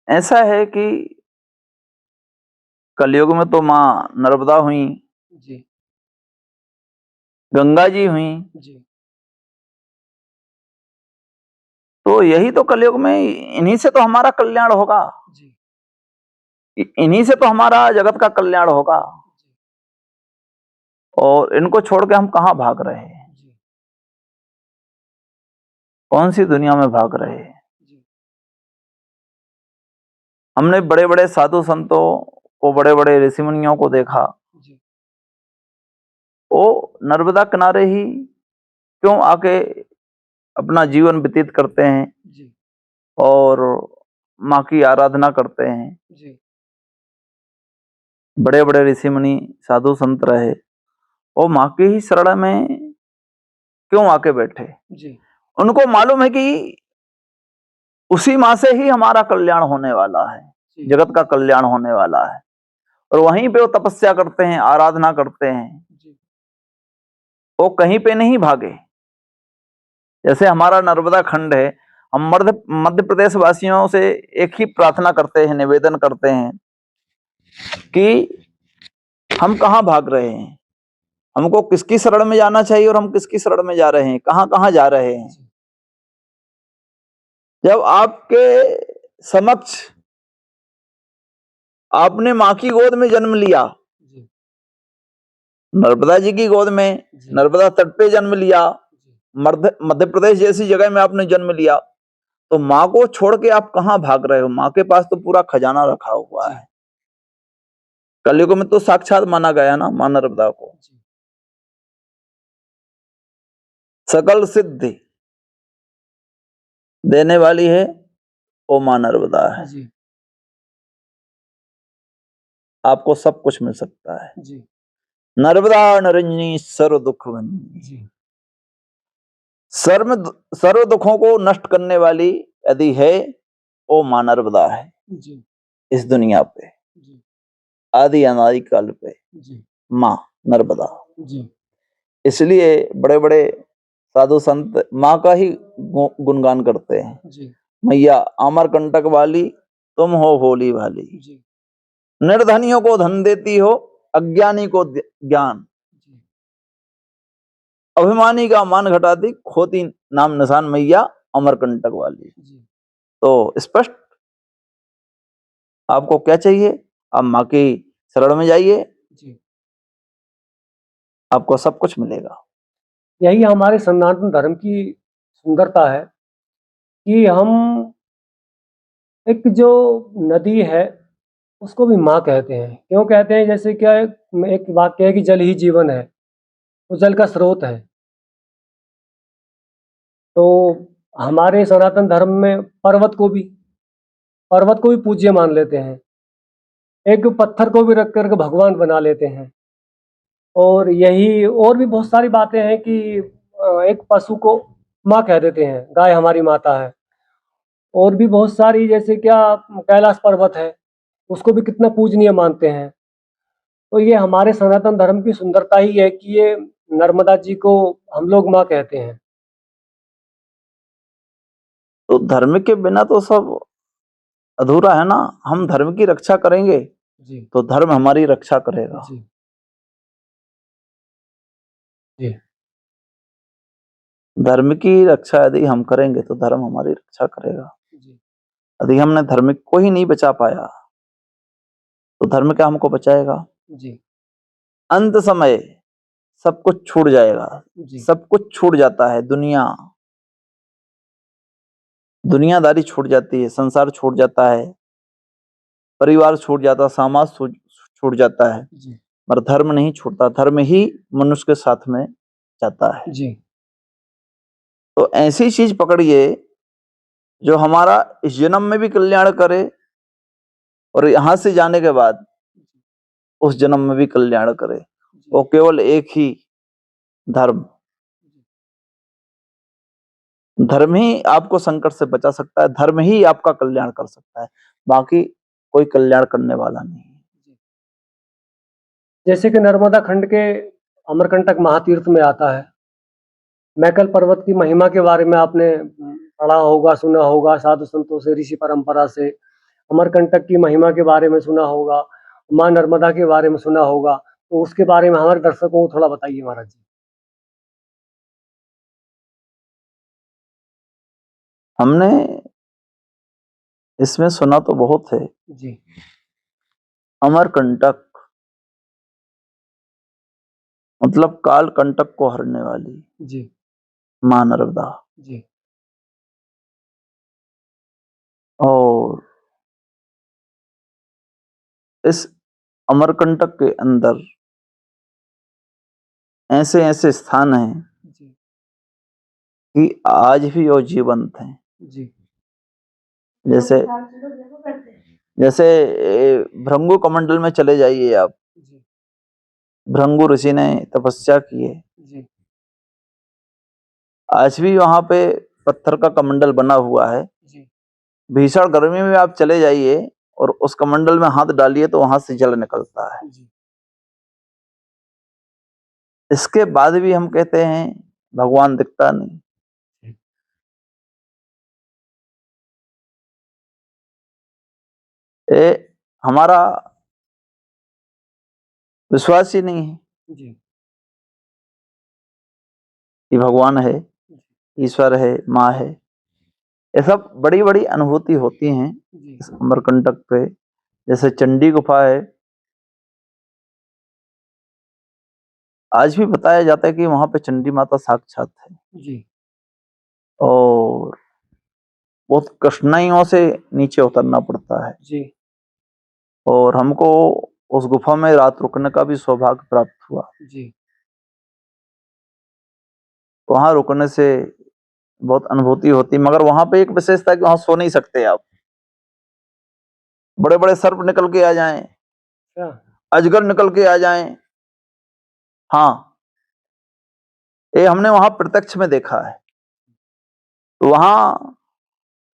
ऐसा है कि कलयुग में तो माँ नर्मदा हुई, जी, गंगा जी हुई, जी, तो यही तो कलयुग में इन्हीं से तो हमारा कल्याण होगा, जी, इन्हीं से तो हमारा जगत का कल्याण होगा। जी, और इनको छोड़ के हम कहाँ भाग रहे हैं, जी, कौन सी दुनिया में भाग रहे हैं। जी, हमने बड़े बड़े साधु संतों को, बड़े बड़े ऋषि मुनियों को देखा, जी, वो नर्मदा किनारे ही क्यों आके अपना जीवन व्यतीत करते हैं जी, और माँ की आराधना करते हैं। जी, बड़े बड़े ऋषि मुनि साधु संत रहे, वो माँ की ही शरण में क्यों आके बैठे। जी, उनको मालूम है कि उसी माँ से ही हमारा कल्याण होने वाला है, जी, जगत का कल्याण होने वाला है, और वहीं पे वो तपस्या करते हैं, आराधना करते हैं, जी, वो कहीं पे नहीं भागे। जैसे हमारा नर्मदा खंड है, हम मध्य प्रदेश वासियों से एक ही प्रार्थना करते हैं, निवेदन करते हैं कि हम कहाँ भाग रहे हैं, हमको किसकी शरण में जाना चाहिए और हम किसकी शरण में जा रहे हैं, कहाँ कहाँ जा रहे हैं। जी, जब आपके समक्ष आपने माँ की गोद में जन्म लिया, जी, नर्मदा जी की गोद में, जी, नर्मदा तट पे जन्म लिया, जी, मध्य प्रदेश जैसी जगह में आपने जन्म लिया, तो माँ को छोड़ के आप कहाँ भाग रहे हो। माँ के पास तो पूरा खजाना रखा हुआ जी, है। कलयुग में तो साक्षात माना गया ना माँ नर्मदा को, जी, सकल सिद्धि देने वाली है वो माँ नर्मदा है। जी, आपको सब कुछ मिल सकता है। जी, नर्मदा नरंजनी सर्व दुख भंजनी, जी, सर्व दुखों को नष्ट करने वाली यदि है वो माँ नर्मदा है जी, इस दुनिया पे, जी, आदि अनादि काल पे जी, माँ नर्मदा। जी, इसलिए बड़े बड़े साधु संत माँ का ही गुणगान करते हैं। जी, मैया अमर कंटक वाली तुम हो भोली भाली, जी, निर्धनियों को धन देती हो, अज्ञानी को ज्ञान, जी, अभिमानी का मान घटाती, खोती नाम निशान मैया अमरकंटक वाली। जी, तो स्पष्ट आपको क्या चाहिए, आप माँ की शरण में जाइए, जी। आपको सब कुछ मिलेगा। यही हमारे सनातन धर्म की सुंदरता है कि हम एक जो नदी है उसको भी माँ कहते हैं। क्यों कहते हैं? जैसे क्या है, एक वाक्य है कि जल ही जीवन है, वो जल का स्रोत है। तो हमारे सनातन धर्म में पर्वत को भी पूज्य मान लेते हैं, एक पत्थर को भी रख करके भगवान बना लेते हैं। और यही और भी बहुत सारी बातें हैं कि एक पशु को माँ कह देते हैं, गाय हमारी माता है। और भी बहुत सारी, जैसे क्या कैलाश पर्वत है, उसको भी कितना पूजनीय मानते हैं। तो ये हमारे सनातन धर्म की सुंदरता ही है कि ये नर्मदा जी को हम लोग माँ कहते हैं। तो धर्म के बिना तो सब अधूरा है ना। हम धर्म की रक्षा करेंगे जी, तो धर्म हमारी रक्षा करेगा। जी, जी, धर्म की रक्षा यदि हम करेंगे तो धर्म हमारी रक्षा करेगा। जी, यदि हमने धर्म को ही नहीं बचा पाया तो धर्म क्या हमको बचाएगा। जी, अंत समय सब कुछ छूट जाएगा, जी, सब कुछ छूट जाता है। दुनिया दुनियादारी छूट जाती है, संसार छूट जाता है, परिवार छूट जाता है, समाज छूट जाता है, जी पर धर्म नहीं छूटता। धर्म ही मनुष्य के साथ में जाता है। जी तो ऐसी चीज पकड़िए जो हमारा इस जन्म में भी कल्याण करे और यहाँ से जाने के बाद उस जन्म में भी कल्याण करे। वो केवल एक ही धर्म, धर्म ही आपको संकट से बचा सकता है, धर्म ही आपका कल्याण कर सकता है, बाकी कोई कल्याण करने वाला नहीं है। जैसे कि नर्मदा खंड के अमरकंटक महातीर्थ में आता है, मैकल पर्वत की महिमा के बारे में आपने पढ़ा होगा, सुना होगा, साधु संतों से, ऋषि परंपरा से। अमरकंटक की महिमा के बारे में सुना होगा, माँ नर्मदा के बारे में सुना होगा, तो उसके बारे में हमारे दर्शकों को थोड़ा बताइए महाराज जी। हमने इसमें सुना तो बहुत है। जी अमरकंटक मतलब काल कंटक को हरने वाली जी माँ नर्मदा। जी और इस अमरकंटक के अंदर ऐसे ऐसे स्थान हैं जी कि आज भी वो जीवंत हैं। जी जैसे जैसे भृंगु कमंडल में चले जाइए आप, जी भृंगु ऋषि ने तपस्या की है, जी आज भी वहां पे पत्थर का कमंडल बना हुआ है। जी भीषण गर्मी में आप चले जाइए और उस कमंडल में हाथ डालिए तो वहां से जल निकलता है। जी इसके बाद भी हम कहते हैं भगवान दिखता नहीं। ये हमारा विश्वास ही नहीं है जी कि भगवान है, ईश्वर है, माँ है। ये सब बड़ी बड़ी अनुभूति होती हैं जी इस अमरकंटक पे। जैसे चंडी गुफा है, आज भी बताया जाता है कि वहां पे चंडी माता साक्षात है जी और बहुत कठिनाइयों से नीचे उतरना पड़ता है। जी और हमको उस गुफा में रात रुकने का भी सौभाग्य प्राप्त हुआ। जी वहां रुकने से बहुत अनुभूति होती, मगर वहां पे एक विशेषता है कि वहां सो नहीं सकते आप। बड़े बड़े सर्प निकल के आ जाएं, क्या अजगर निकल के आ जाएं, हाँ, ये हमने वहां प्रत्यक्ष में देखा है। तो वहां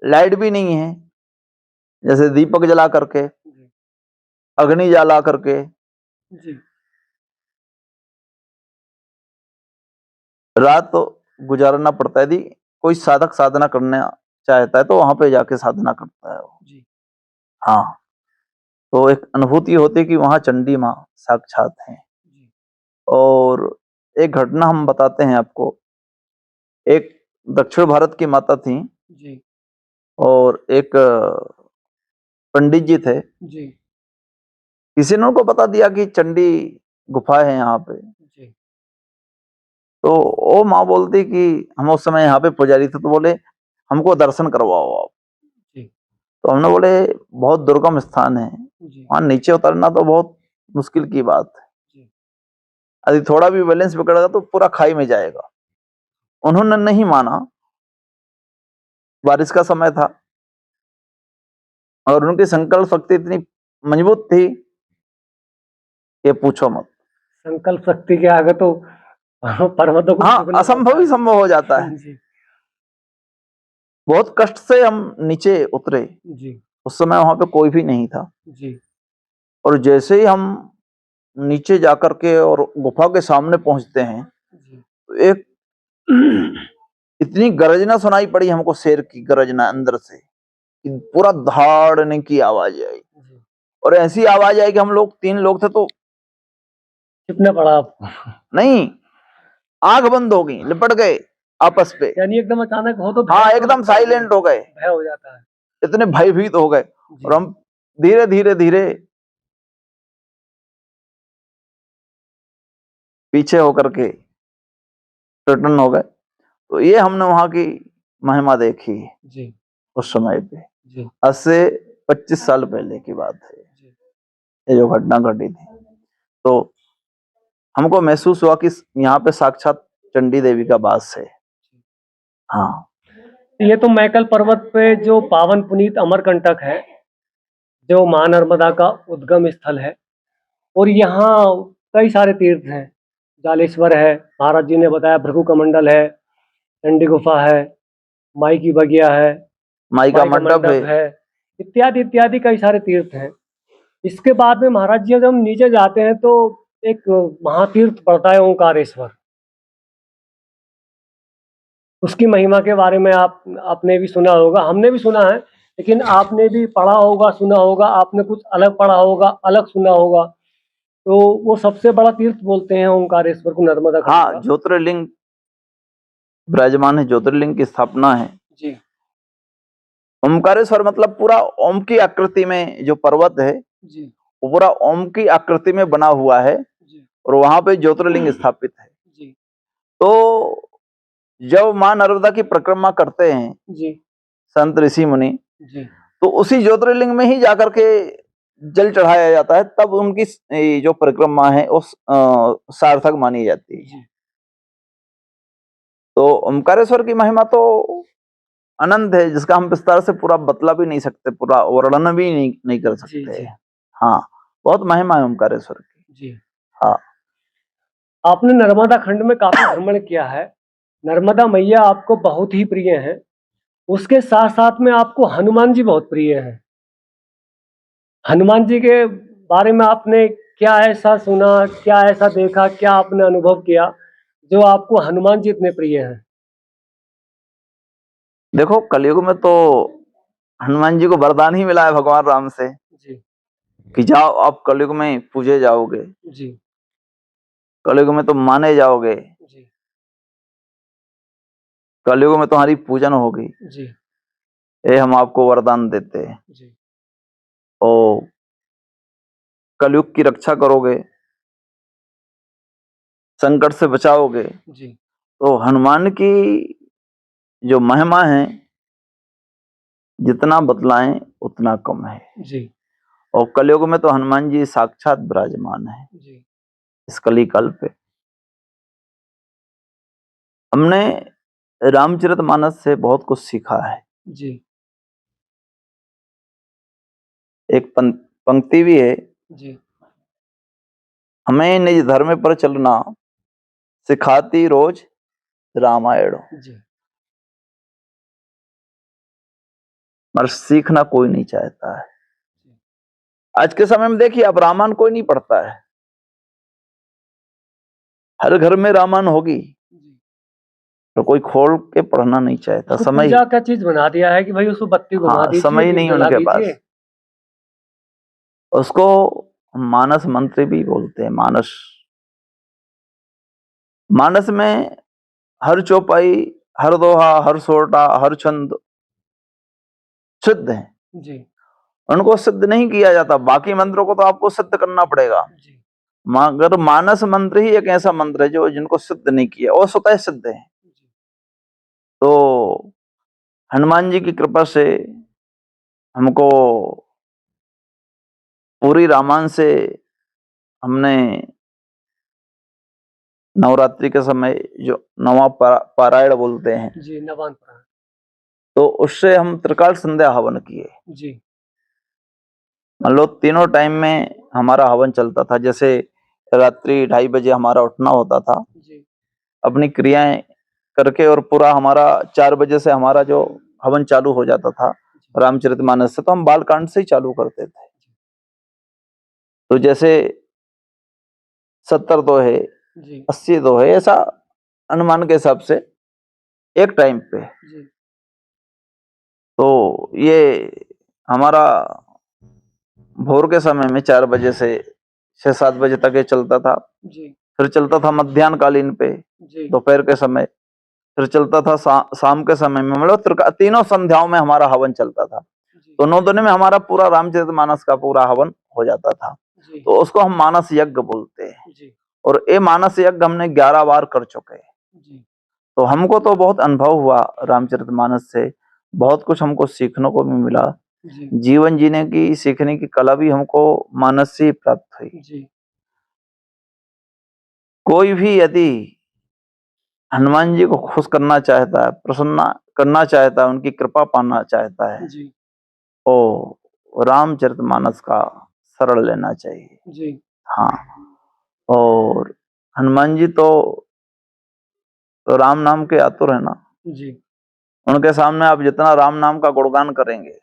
लाइट भी नहीं है, जैसे दीपक जला करके, जी अग्नि जला करके जी रात तो गुजारना पड़ता है। यदि कोई साधक साधना करना चाहता है तो वहां पे जाके साधना करता है वो। जी हाँ, तो एक अनुभूति होती है कि वहां चंडी माँ साक्षात हैं। जी और एक घटना हम बताते हैं आपको। एक दक्षिण भारत की माता थी जी और एक पंडित जी थे। जी किसी ने उनको बता दिया कि चंडी गुफा है यहाँ पे। जी तो वो माँ बोलती कि हम उस समय यहाँ पे पुजारी थे, तो बोले हमको दर्शन करवाओ आप। जी तो हमने बोले बहुत दुर्गम स्थान है, जी वहां नीचे उतरना तो बहुत मुश्किल की बात है, जी यदि थोड़ा भी बैलेंस बिगड़ेगा तो पूरा खाई में जाएगा। उन्होंने नहीं माना। बारिश का समय था और उनकी संकल्प शक्ति इतनी मजबूत थी कि पूछो मत। संकल्प शक्ति के आगे तो पर्वतों को हाँ, झुकना असंभव पड़ता ही संभव हो जाता है। है। जी बहुत कष्ट से हम नीचे उतरे। जी उस समय वहां पे कोई भी नहीं था जी और जैसे ही हम नीचे जाकर के और गुफा के सामने पहुंचते हैं जी तो एक इतनी गर्जना सुनाई पड़ी हमको, शेर की गर्जना अंदर से, कि पूरा धाड़ने की आवाज आई। जी और ऐसी आवाज आई कि हम लोग 3 लोग थे तो कितना पड़ा आपको? नहीं, आंख बंद हो गई, लिपट गए आपस पे। यानी एकदम अचानक हो तो हाँ, भय तो एकदम लगता ही है, साइलेंट हो गए, भय हो जाता है। इतने भयभीत हो गए। और जी हम धीरे धीरे धीरे पीछे होकर के रिटर्न हो गए। तो ये हमने वहां की महिमा देखी। जी उस समय पे, जी, आज से 25 साल पहले की बात है जी, ये जो घटना घटी थी। तो हमको महसूस हुआ कि यहाँ पे साक्षात चंडी देवी का वास है। हाँ, ये तो मैकल पर्वत पे जो पावन पुनीत अमरकंटक है, जो माँ नर्मदा का उद्गम स्थल है, और यहाँ कई सारे तीर्थ हैं। जालेश्वर है, महाराज जी ने बताया, भृगु कमंडल है, चंडी गुफा है, माई की बगिया है, माई का माई का मंडप है। मंडप है, इत्यादि इत्यादि कई सारे तीर्थ हैं। इसके बाद में महाराज जी जब हम नीचे जाते हैं तो एक महातीर्थ पड़ता है ओंकारेश्वर। उसकी महिमा के बारे में आपने भी सुना होगा, हमने भी सुना है, लेकिन आपने भी पढ़ा होगा, सुना होगा, आपने कुछ अलग पढ़ा होगा, अलग सुना होगा। तो वो सबसे बड़ा तीर्थ बोलते हैं ओंकारेश्वर को, नर्मदा खंड हाँ, का। ज्योतिर्लिंग विराजमान है, ज्योतिर्लिंग की स्थापना है। जी, ओमकारेश्वर मतलब पूरा ओम की आकृति में जो पर्वत है, जी, वो पूरा ओम की आकृति में बना हुआ है जी, और वहां पे ज्योतिर्लिंग स्थापित है। जी, तो जब माँ नर्मदा की परिक्रमा करते हैं जी, संत ऋषि मुनि, जी, तो उसी ज्योतिर्लिंग में ही जाकर के जल चढ़ाया जाता है, तब उनकी जो परिक्रमा है उस सार्थक मानी जाती है। जी, तो ओमकारेश्वर की महिमा तो अनंत है, जिसका हम विस्तार से पूरा बतला भी नहीं सकते, पूरा वर्णन भी नहीं कर जी, सकते। जी, हाँ, बहुत महिमा है ओमकारेश्वर की। जी। हाँ, आपने नर्मदा खंड में काफी भ्रमण किया है। नर्मदा मैया आपको बहुत ही प्रिय हैं। उसके साथ साथ में आपको हनुमान जी बहुत प्रिय हैं। हनुमान जी के बारे में आपने क्या ऐसा सुना, क्या ऐसा देखा, क्या आपने अनुभव किया जो आपको हनुमान जी इतने प्रिय हैं? देखो कलयुग में तो हनुमान जी को वरदान ही मिला है भगवान राम से जी, कि जाओ आप कलयुग में पूजे जाओगे, जी, कलयुग में तुम माने जाओगे, जी, कलयुग में तुम्हारी पूजन होगी। जी, ये हम आपको वरदान देते हैं जी, और कलयुग की रक्षा करोगे, संकट से बचाओगे। जी, तो हनुमान की जो महिमा है, जितना बतलाएं उतना कम है। जी, और कलयुग में तो हनुमान जी साक्षात विराजमान है जी, इस कली काल पे। हमने रामचरितमानस से बहुत कुछ सीखा है। जी, एक पंक्ति भी है, जी, हमें निज धर्म पर चलना सिखाती रोज रामायण। जी, मगर सीखना कोई नहीं चाहता है। आज के समय में देखिए, अब रामायण कोई नहीं पढ़ता है, हर घर में रामायण होगी जी। तो कोई खोल के पढ़ना नहीं चाहता। उसको समय पूजा का चीज बना दिया है कि भाई उसको बत्ती घुमा हाँ, दीजिए, समय ही दीप नहीं जला उनके दीजिए। पास। उसको मानस मंत्र भी बोलते हैं। मानस, मानस में हर चौपाई, हर दोहा, हर सोरठा, हर छंद सिद्ध है। जी, उनको सिद्ध नहीं किया जाता, बाकी मंत्रों को तो आपको सिद्ध करना पड़ेगा, जी, मगर मानस मंत्र ही एक ऐसा मंत्र है जो जिनको सिद्ध नहीं किया और स्वतः सिद्ध है। जी, तो हनुमान जी की कृपा से हमको पूरी रामायण से, हमने नवरात्रि के समय जो नवा पारायण बोलते हैं, जी, नवान पुराण। तो उससे हम त्रिकाल संध्या हवन किए। जी, मान लो तीनों टाइम में हमारा हवन चलता था। जैसे रात्रि 2:30 बजे हमारा उठना होता था, जी, अपनी क्रियाएं करके, और पूरा हमारा 4 बजे से हमारा जो हवन चालू हो जाता था रामचरितमानस से, तो हम बालकांड से ही चालू करते थे। तो जैसे 70 दोहे, जी, 80 दोहे, ऐसा अनुमान के हिसाब से एक टाइम पे। जी, तो ये हमारा भोर के समय में 4 बजे से 6-7 बजे तक ये चलता था। जी, फिर चलता था मध्याह्न कालीन पे, जी, दोपहर के समय। फिर चलता था शाम के समय में, मतलब तीनों संध्याओं में हमारा हवन चलता था। जी, तो 9 दिन में हमारा पूरा रामचरितमानस का पूरा हवन हो जाता था। जी, तो उसको हम मानस यज्ञ बोलते हैं। जी, और ये मानस यज्ञ हमने 11 बार कर चुके हैं। जी, तो हमको तो बहुत अनुभव हुआ रामचरितमानस से। बहुत कुछ हमको सीखने को भी मिला। जी, जीवन जीने की, सीखने की कला भी हमको मानस से ही प्राप्त हुई। जी, कोई भी यदि हनुमान जी को खुश करना चाहता है, प्रसन्न करना चाहता है, उनकी कृपा पाना चाहता है, जी, तो रामचरितमानस का शरण लेना चाहिए। जी, हाँ, और हनुमान जी तो राम नाम के आतुर है ना। जी, उनके सामने आप जितना राम नाम का गुणगान करेंगे,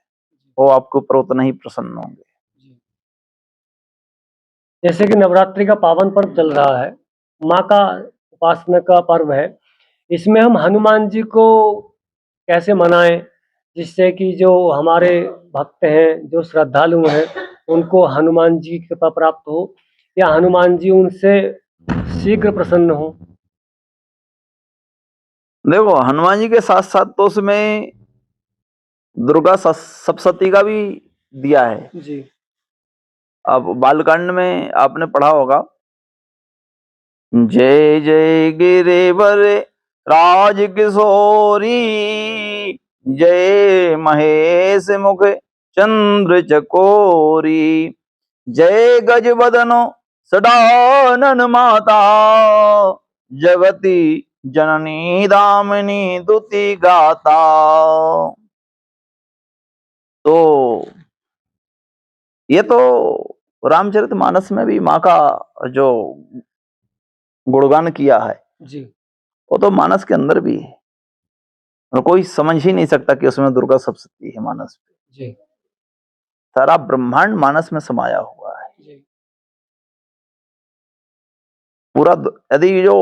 वो आपके ऊपर उतना ही प्रसन्न होंगे। जी। जैसे कि नवरात्रि का पावन पर्व चल रहा है, माँ का उपासना का पर्व है, इसमें हम हनुमान जी को कैसे मनाएं जिससे कि जो हमारे भक्त हैं, जो श्रद्धालु हैं, उनको हनुमान जी की कृपा प्राप्त हो या हनुमान जी उनसे शीघ्र प्रसन्न हो। देखो, हनुमान जी के साथ साथ तो उसमें दुर्गा सप्तशती का भी दिया है। जी, अब बालकांड में आपने पढ़ा होगा, जय जय गिरिवर राज किशोरी, जय महेश मुख चंद्र चकोरी, जय गज बदनो सडानन माता, जगती जननी दामिनी दुति गाता। तो ये तो रामचरितमानस में भी माँ का जो गुणगान किया है, जी, वो तो मानस के अंदर भी है, और कोई समझ ही नहीं सकता कि उसमें दुर्गा सप्तशती है मानस में। जी, सारा ब्रह्मांड मानस में समाया हुआ है। जी, पूरा यदि जो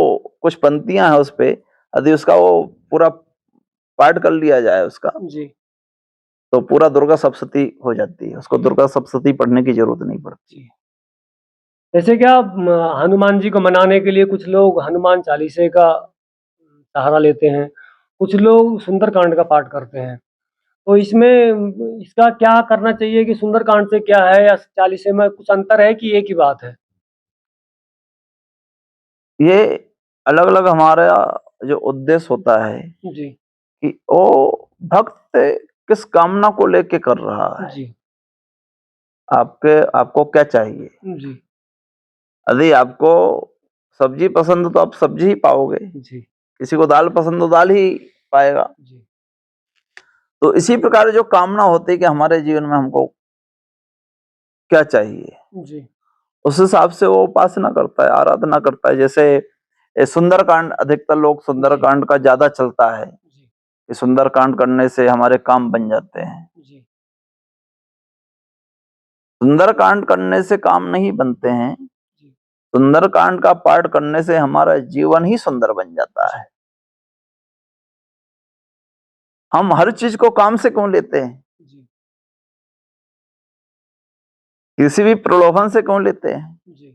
कुछ पंक्तियां हैं उस पे, यदि उसका वो पूरा पाठ कर लिया जाए उसका, जी। तो पूरा दुर्गा सप्तशती हो जाती है। उसको दुर्गा सप्तशती पढ़ने की जरूरत नहीं पड़ती है। जैसे क्या हनुमान जी को मनाने के लिए कुछ लोग हनुमान चालीसे का सहारा लेते हैं, कुछ लोग सुंदरकांड का पाठ करते हैं। तो इसमें इसका क्या करना चाहिए कि सुंदरकांड से क्या है या चालीसे में कुछ अंतर है कि एक ही बात है? ये अलग अलग हमारा जो उद्देश्य होता है जी, कि वो भक्त किस कामना को लेके कर रहा है, जी, आपको क्या चाहिए। जी, यदि आपको सब्जी पसंद है तो आप सब्जी ही पाओगे, जी, किसी को दाल पसंद तो दाल ही पाएगा। जी, तो इसी प्रकार जो कामना होती है कि हमारे जीवन में हमको क्या चाहिए, जी, उस हिसाब से वो उपासना करता है, आराधना करता है। जैसे सुंदरकांड, अधिकतर लोग जी, सुंदरकांड का ज्यादा चलता है जी, कि सुंदरकांड करने से हमारे काम बन जाते हैं। जी, सुंदरकांड करने से काम नहीं बनते हैं, जी, सुंदरकांड का पाठ करने से हमारा जीवन ही सुंदर बन जाता जी, है। हम हर चीज को काम से क्यों लेते हैं, जी, किसी भी प्रलोभन से क्यों लेते हैं, जी,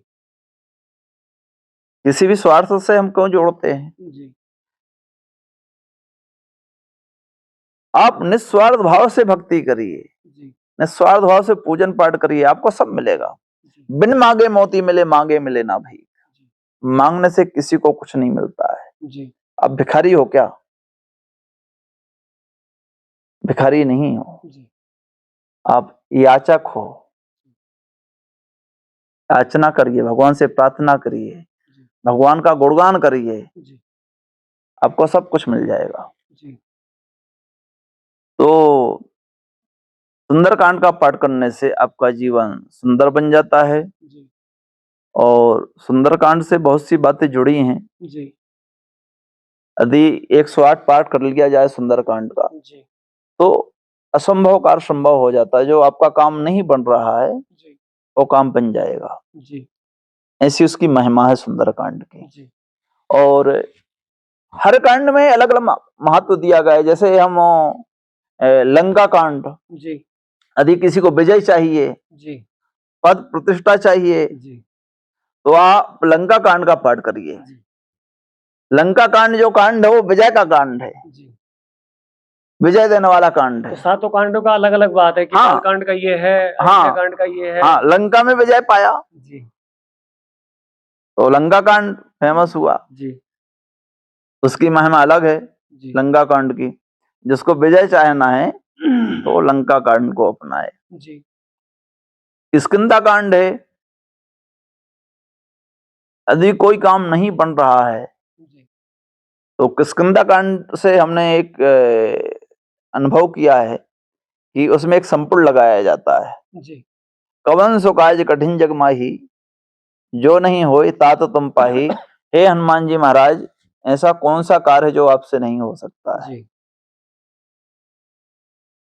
किसी भी स्वार्थ से हम क्यों जोड़ते हैं। जी, आप निस्वार्थ भाव से भक्ति करिए, जी, निस्वार्थ भाव से पूजन पाठ करिए, आपको सब मिलेगा। जी, बिन मांगे मोती मिले, मांगे मिले ना भाई। मांगने से किसी को कुछ नहीं मिलता है। जी, आप भिखारी हो क्या? भिखारी नहीं हो, जी, आप याचक हो। याचना करिए, भगवान से प्रार्थना करिए, जी, भगवान का गुणगान करिए, जी, आपको सब कुछ मिल जाएगा। जी, तो सुंदरकांड का पाठ करने से आपका जीवन सुंदर बन जाता है। जी, और सुंदरकांड से बहुत सी बातें जुड़ी हैं। जी, यदि 108 पाठ कर लिया जाए सुंदरकांड का, जी, तो असंभव कार्य संभव हो जाता है। जो आपका काम नहीं बन रहा है, जी, वो काम बन जाएगा। जी, ऐसी उसकी महिमा है सुंदरकांड की। जी, और हर कांड में अलग अलग महत्व दिया गया है। जैसे हम लंका कांड, जी, यदि किसी को विजय चाहिए, जी, पद प्रतिष्ठा चाहिए, जी, तो आप लंका कांड का पाठ करिए। जी, लंका कांड जो कांड है वो विजय का कांड है, जी। विजय देने वाला कांड तो है। सातों कांडों का अलग-अलग बात है कि हाँ, बालकांड का ये है, अयोध्या हाँ, कांड का ये है। हाँ, लंका में विजय पाया जी, तो लंका कांड फेमस हुआ, जी, उसकी महिमा अलग है जी, लंका कांड की। जिसको विजय चाहना है तो लंका कांड को अपनाए। जी। किष्किंधा कांड है, यदि कोई काम नहीं बन रहा है जी। तो किष्किंधा कांड से हमने एक अनुभव किया है कि उसमें एक संपुट लगाया जाता है। जी। कवन सो काज कठिन जग माही, जो नहीं होए तात तुम पाही। हे हनुमान जी महाराज, ऐसा कौन सा कार्य है जो आपसे नहीं हो सकता है। जी।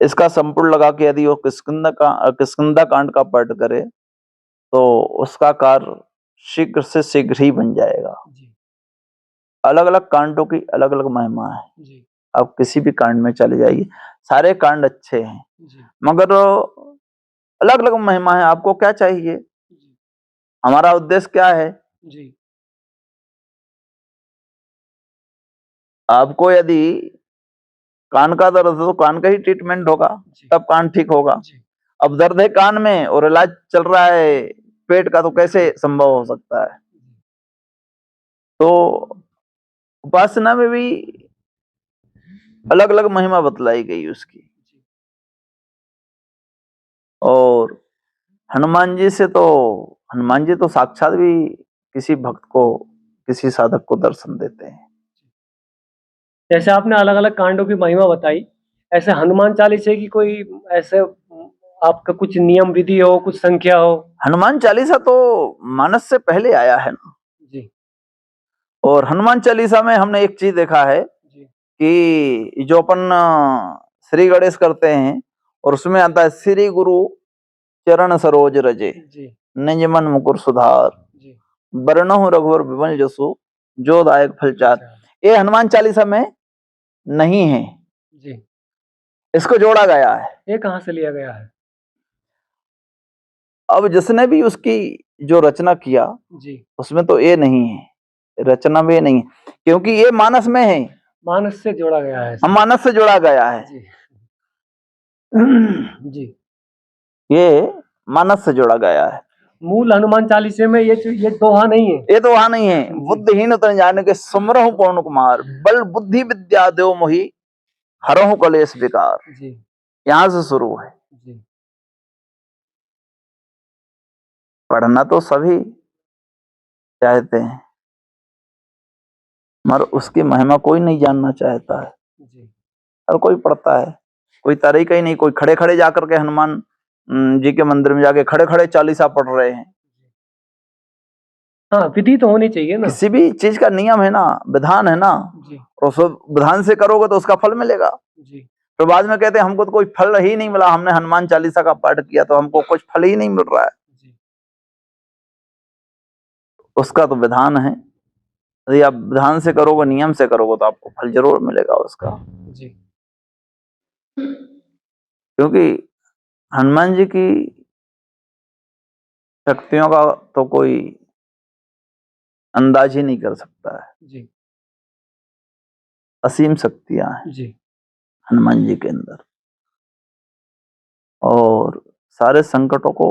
इसका संपुट लगा के यदि वो किष्किंधा कांड का पाठ करे तो उसका कार्य शीघ्र से शीघ्र ही बन जाएगा। जी। अलग अलग कांडों की अलग अलग महिमा है। जी। आप किसी भी कांड में चले जाइए, सारे कांड अच्छे हैं, जी। मगर अलग अलग महिमा है। आपको क्या चाहिए, जी। हमारा उद्देश्य क्या है। जी। आपको यदि कान का दर्द है तो कान का ही ट्रीटमेंट होगा, जी। तब कान ठीक होगा। जी। अब दर्द है कान में और इलाज चल रहा है पेट का, तो कैसे संभव हो सकता है। तो उपासना में भी अलग अलग महिमा बतलाई गई उसकी। और हनुमान जी से तो, हनुमान जी तो साक्षात भी किसी भक्त को, किसी साधक को दर्शन देते हैं। जैसे आपने अलग अलग कांडों की महिमा बताई, ऐसे हनुमान चालीसा की कोई ऐसे आपका कुछ नियम विधि हो, कुछ संख्या हो। हनुमान चालीसा तो मानस से पहले आया है ना। जी। और हनुमान चालीसा में हमने एक चीज देखा है जी। कि जो अपन श्री गणेश करते हैं और उसमें आता है श्री गुरु चरण सरोज रजे, जी। निज मन मुकुर सुधार, जी। बरनहु रघुवर विमल जसु, जो दायक फल चार। ये हनुमान चालीसा में नहीं है, जी। इसको जोड़ा गया है। ये कहाँ से लिया गया है। अब जिसने भी उसकी जो रचना किया जी। उसमें तो ये नहीं है, रचना में ये नहीं है, क्योंकि ये मानस में है, मानस से जोड़ा गया है। हम मानस से जोड़ा गया है। जी। जी। ये मानस से जोड़ा गया है। मूल हनुमान चालीसे में ये दोहा नहीं है। ये तो वहां नहीं है। बुद्धिहीन तन जाने के सुमरहु पवन कुमार, बल बुद्धि विद्या देव मोहि, हरहु कलेश विकार। जी। यहां से शुरू है। जी। पढ़ना तो सभी चाहते हैं, मगर उसकी महिमा कोई नहीं जानना चाहता है। जी। हर कोई पढ़ता है, कोई तरीका ही नहीं। कोई खड़े खड़े जाकर के हनुमान जी के मंदिर में जाके खड़े खड़े चालीसा पढ़ रहे हैं। हाँ, विधि तो होनी चाहिए ना। किसी भी चीज का नियम है ना, विधान है ना, जी। और उस विधान से करोगे तो उसका फल मिलेगा। जी। तो बाद में कहते हैं हमको तो कोई फल ही नहीं मिला, हमने हनुमान चालीसा का पाठ किया तो हमको कुछ फल ही नहीं मिल रहा है। जी। उसका तो विधान है, यदि आप विधान से करोगे, नियम से करोगे तो आपको फल जरूर मिलेगा उसका। जी। क्योंकि हनुमान जी की शक्तियों का तो कोई अंदाज ही नहीं कर सकता है। जी। असीम शक्तियां हैं जी। हनुमान जी के अंदर, और सारे संकटों को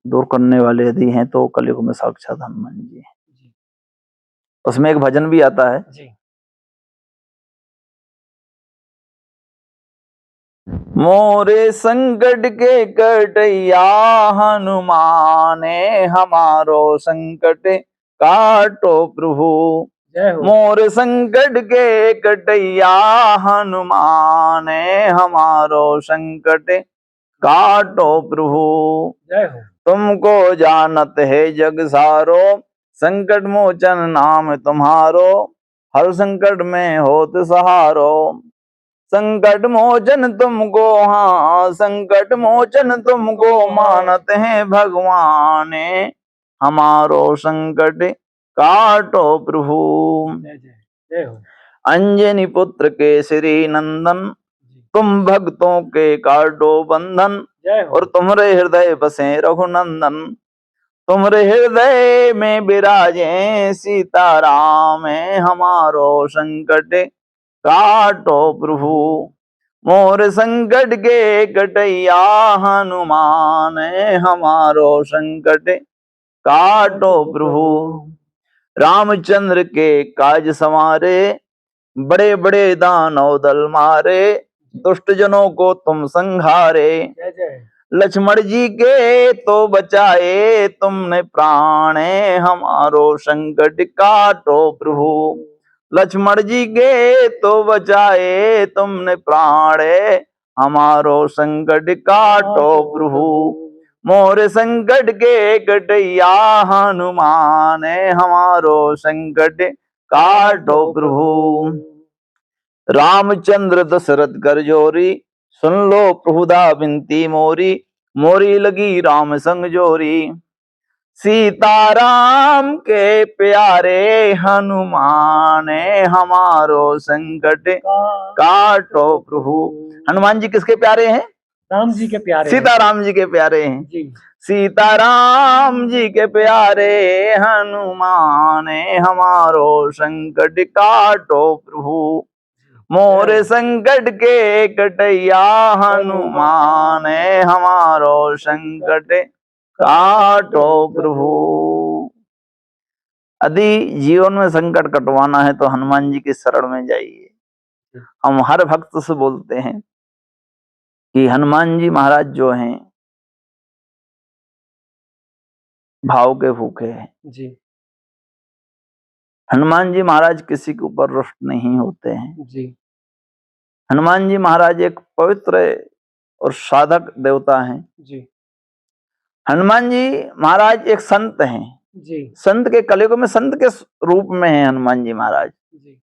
दूर करने वाले यदि हैं तो कलयुग में साक्षात हनुमान जी हैं। उसमें एक भजन भी आता है, जी। मोरे संकट के कटैया हनुमान, हमारो संकट काटो प्रभु। मोर संकट के कटैया हनुमान, हमारो संकट काटो प्रभु। तुमको जानत है जग सारो, संकट मोचन नाम तुम्हारो, हर संकट में होत सहारो। संकट मोचन तुमको, हाँ संकट मोचन तुमको मानत है भगवान, हमारो संकट काटो प्रभु। अंजनी पुत्र केसरी नंदन, तुम भक्तों के काटो बंधन, और तुम्हारे हृदय बसे रघुनंदन। तुम्हारे हृदय में विराजे सीताराम, हमारो संकट काटो प्रभु। मोर संकट के कटैया हनुमान, हमारो संकट काटो प्रभु। रामचंद्र के काज संवारे, बड़े बड़े दानव दल मारे, दुष्ट जनों को तुम संहारे। जय जय। लक्ष्मण जी के तो बचाए तुमने प्राण, हमारो संकट काटो प्रभु। लक्ष्मण जी के तो बचाए तुमने प्राण, हमारो संकट काटो प्रभु। मोर संकट के कटैया हनुमान, हमारो संकट काटो प्रभु। रामचंद्र दशरथ कर जोरी, सुन लो प्रभुदा बिनती मोरी। मोरी लगी राम संग जोरी, सीताराम के प्यारे हनुमान, हमारो संकट काटो प्रभु। हनुमान जी किसके प्यारे हैं? राम जी के प्यारे हैं। सीताराम जी के प्यारे हैं। जी। सीताराम जी के प्यारे हनुमान, हमारो संकट काटो प्रभु। मोर संकट के कटैया हनुमान, हमारो संकट काटो प्रभु। यदि जीवन में संकट कटवाना है तो हनुमान जी के शरण में जाइए। हम हर भक्त से बोलते हैं कि हनुमान जी महाराज जो हैं भाव के भूखे हैं। जी। हनुमान जी महाराज किसी के ऊपर रुष्ट नहीं होते हैं। जी। हनुमान जी महाराज एक पवित्र और साधक देवता हैं। जी। हनुमान जी महाराज एक संत हैं। जी। संत के कलयुग में संत के रूप में है हनुमान जी महाराज। जी।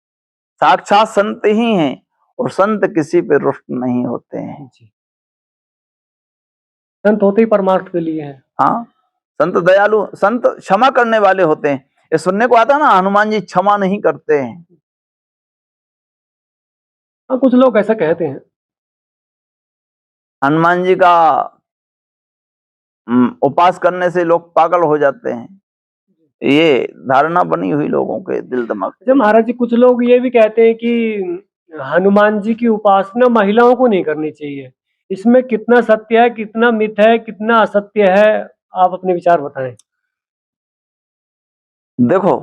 साक्षात संत ही हैं और संत किसी पे रुष्ट नहीं होते हैं। जी। संत होते ही परमार्थ के लिए हैं। हाँ, संत दयालु, संत क्षमा करने वाले होते हैं। ये सुनने को आता ना, हनुमान जी क्षमा नहीं करते हैं। हाँ, कुछ लोग ऐसा कहते हैं। हनुमान जी का उपास करने से लोग पागल हो जाते हैं, ये धारणा बनी हुई लोगों के दिल दिमाग। जब महाराज जी कुछ लोग ये भी कहते हैं कि हनुमान जी की उपासना महिलाओं को नहीं करनी चाहिए, इसमें कितना सत्य है, कितना मिथ है, कितना असत्य है, आप अपने विचार बताएं। देखो,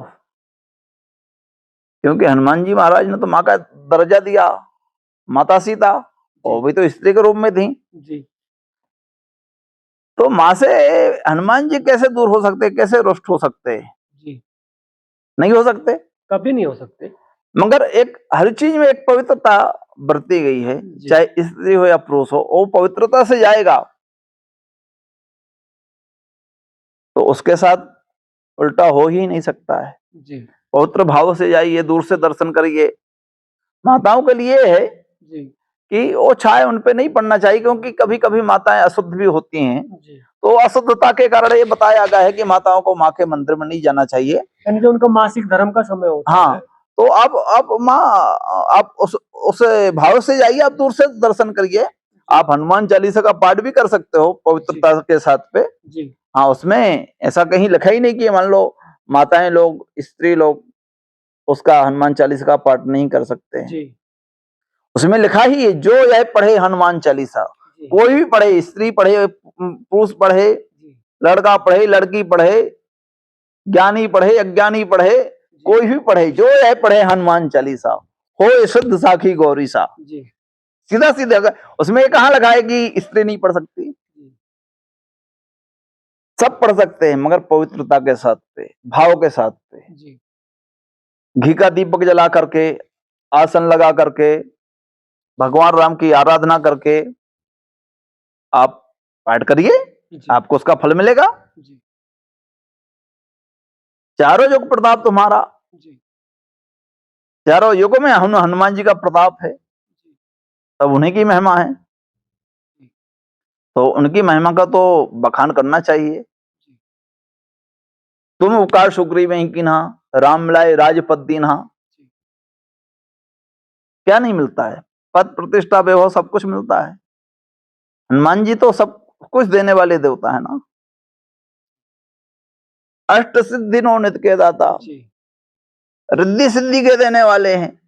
क्योंकि हनुमान जी महाराज ने तो माँ का दर्जा दिया, माता सीता वो भी तो स्त्री के रूप में थी। जी। तो माँ से हनुमान जी कैसे दूर हो सकते, कैसे रुष्ट हो सकते? जी। नहीं हो सकते, कभी नहीं हो सकते। मगर एक हर चीज में एक पवित्रता बरती गई है, चाहे स्त्री हो या पुरुष हो, वो पवित्रता से जाएगा तो उसके साथ उल्टा हो ही नहीं सकता है। जी। पवित्र भाव से जाइए, दूर से दर्शन करिए। माताओं के लिए है जी। कि वो छाया उन पे नहीं पड़ना चाहिए, क्योंकि कभी कभी माताएं अशुद्ध भी होती हैं। जी। तो अशुद्धता के कारण ये बताया गया है कि माताओं को माँ के मंदिर में नहीं जाना चाहिए, यानी जो उनका मासिक धर्म का समय होता हाँ है। तो अब माँ आप उस भाव से जाइए, आप दूर से दर्शन करिए। आप हनुमान चालीसा का पाठ भी कर सकते हो पवित्रता के साथ पे। जी। हाँ, उसमें ऐसा कहीं लिखा ही नहीं कि मान लो माताएं लोग, स्त्री लोग उसका हनुमान चालीसा का पाठ नहीं कर सकते। जी। उसमें लिखा ही है, जो यह पढ़े हनुमान चालीसा, कोई भी पढ़े, स्त्री पढ़े, पुरुष पढ़े, लड़का पढ़े, लड़की पढ़े, ज्ञानी पढ़े, अज्ञानी पढ़े, कोई भी पढ़े, जो यह पढ़े हनुमान चालीसा हो शुद्ध साखी गौरी सा। सीधा सीधा उसमें कहाँ लगा है कि स्त्री नहीं पढ़ सकती? सब पढ़ सकते हैं, मगर पवित्रता के साथ पे, भाव के साथ पे। घी का दीपक जला करके, आसन लगा करके, भगवान राम की आराधना करके आप पाठ करिए, आपको उसका फल मिलेगा। चारों युग प्रताप तुम्हारा, चारों युगों में हनुमान जी का प्रताप है, तब उन्हीं की महिमा है, तो उनकी महिमा का तो बखान करना चाहिए। तुम उपकार सुग्रीव में कीन्हा, राम मिलाए राजपद दीन्हा। क्या नहीं मिलता है? पद, प्रतिष्ठा, वैभव सब कुछ मिलता है। हनुमान जी तो सब कुछ देने वाले देवता है ना। अष्ट सिद्धि नो नित्य के दाता, रिद्धि सिद्धि के देने वाले हैं।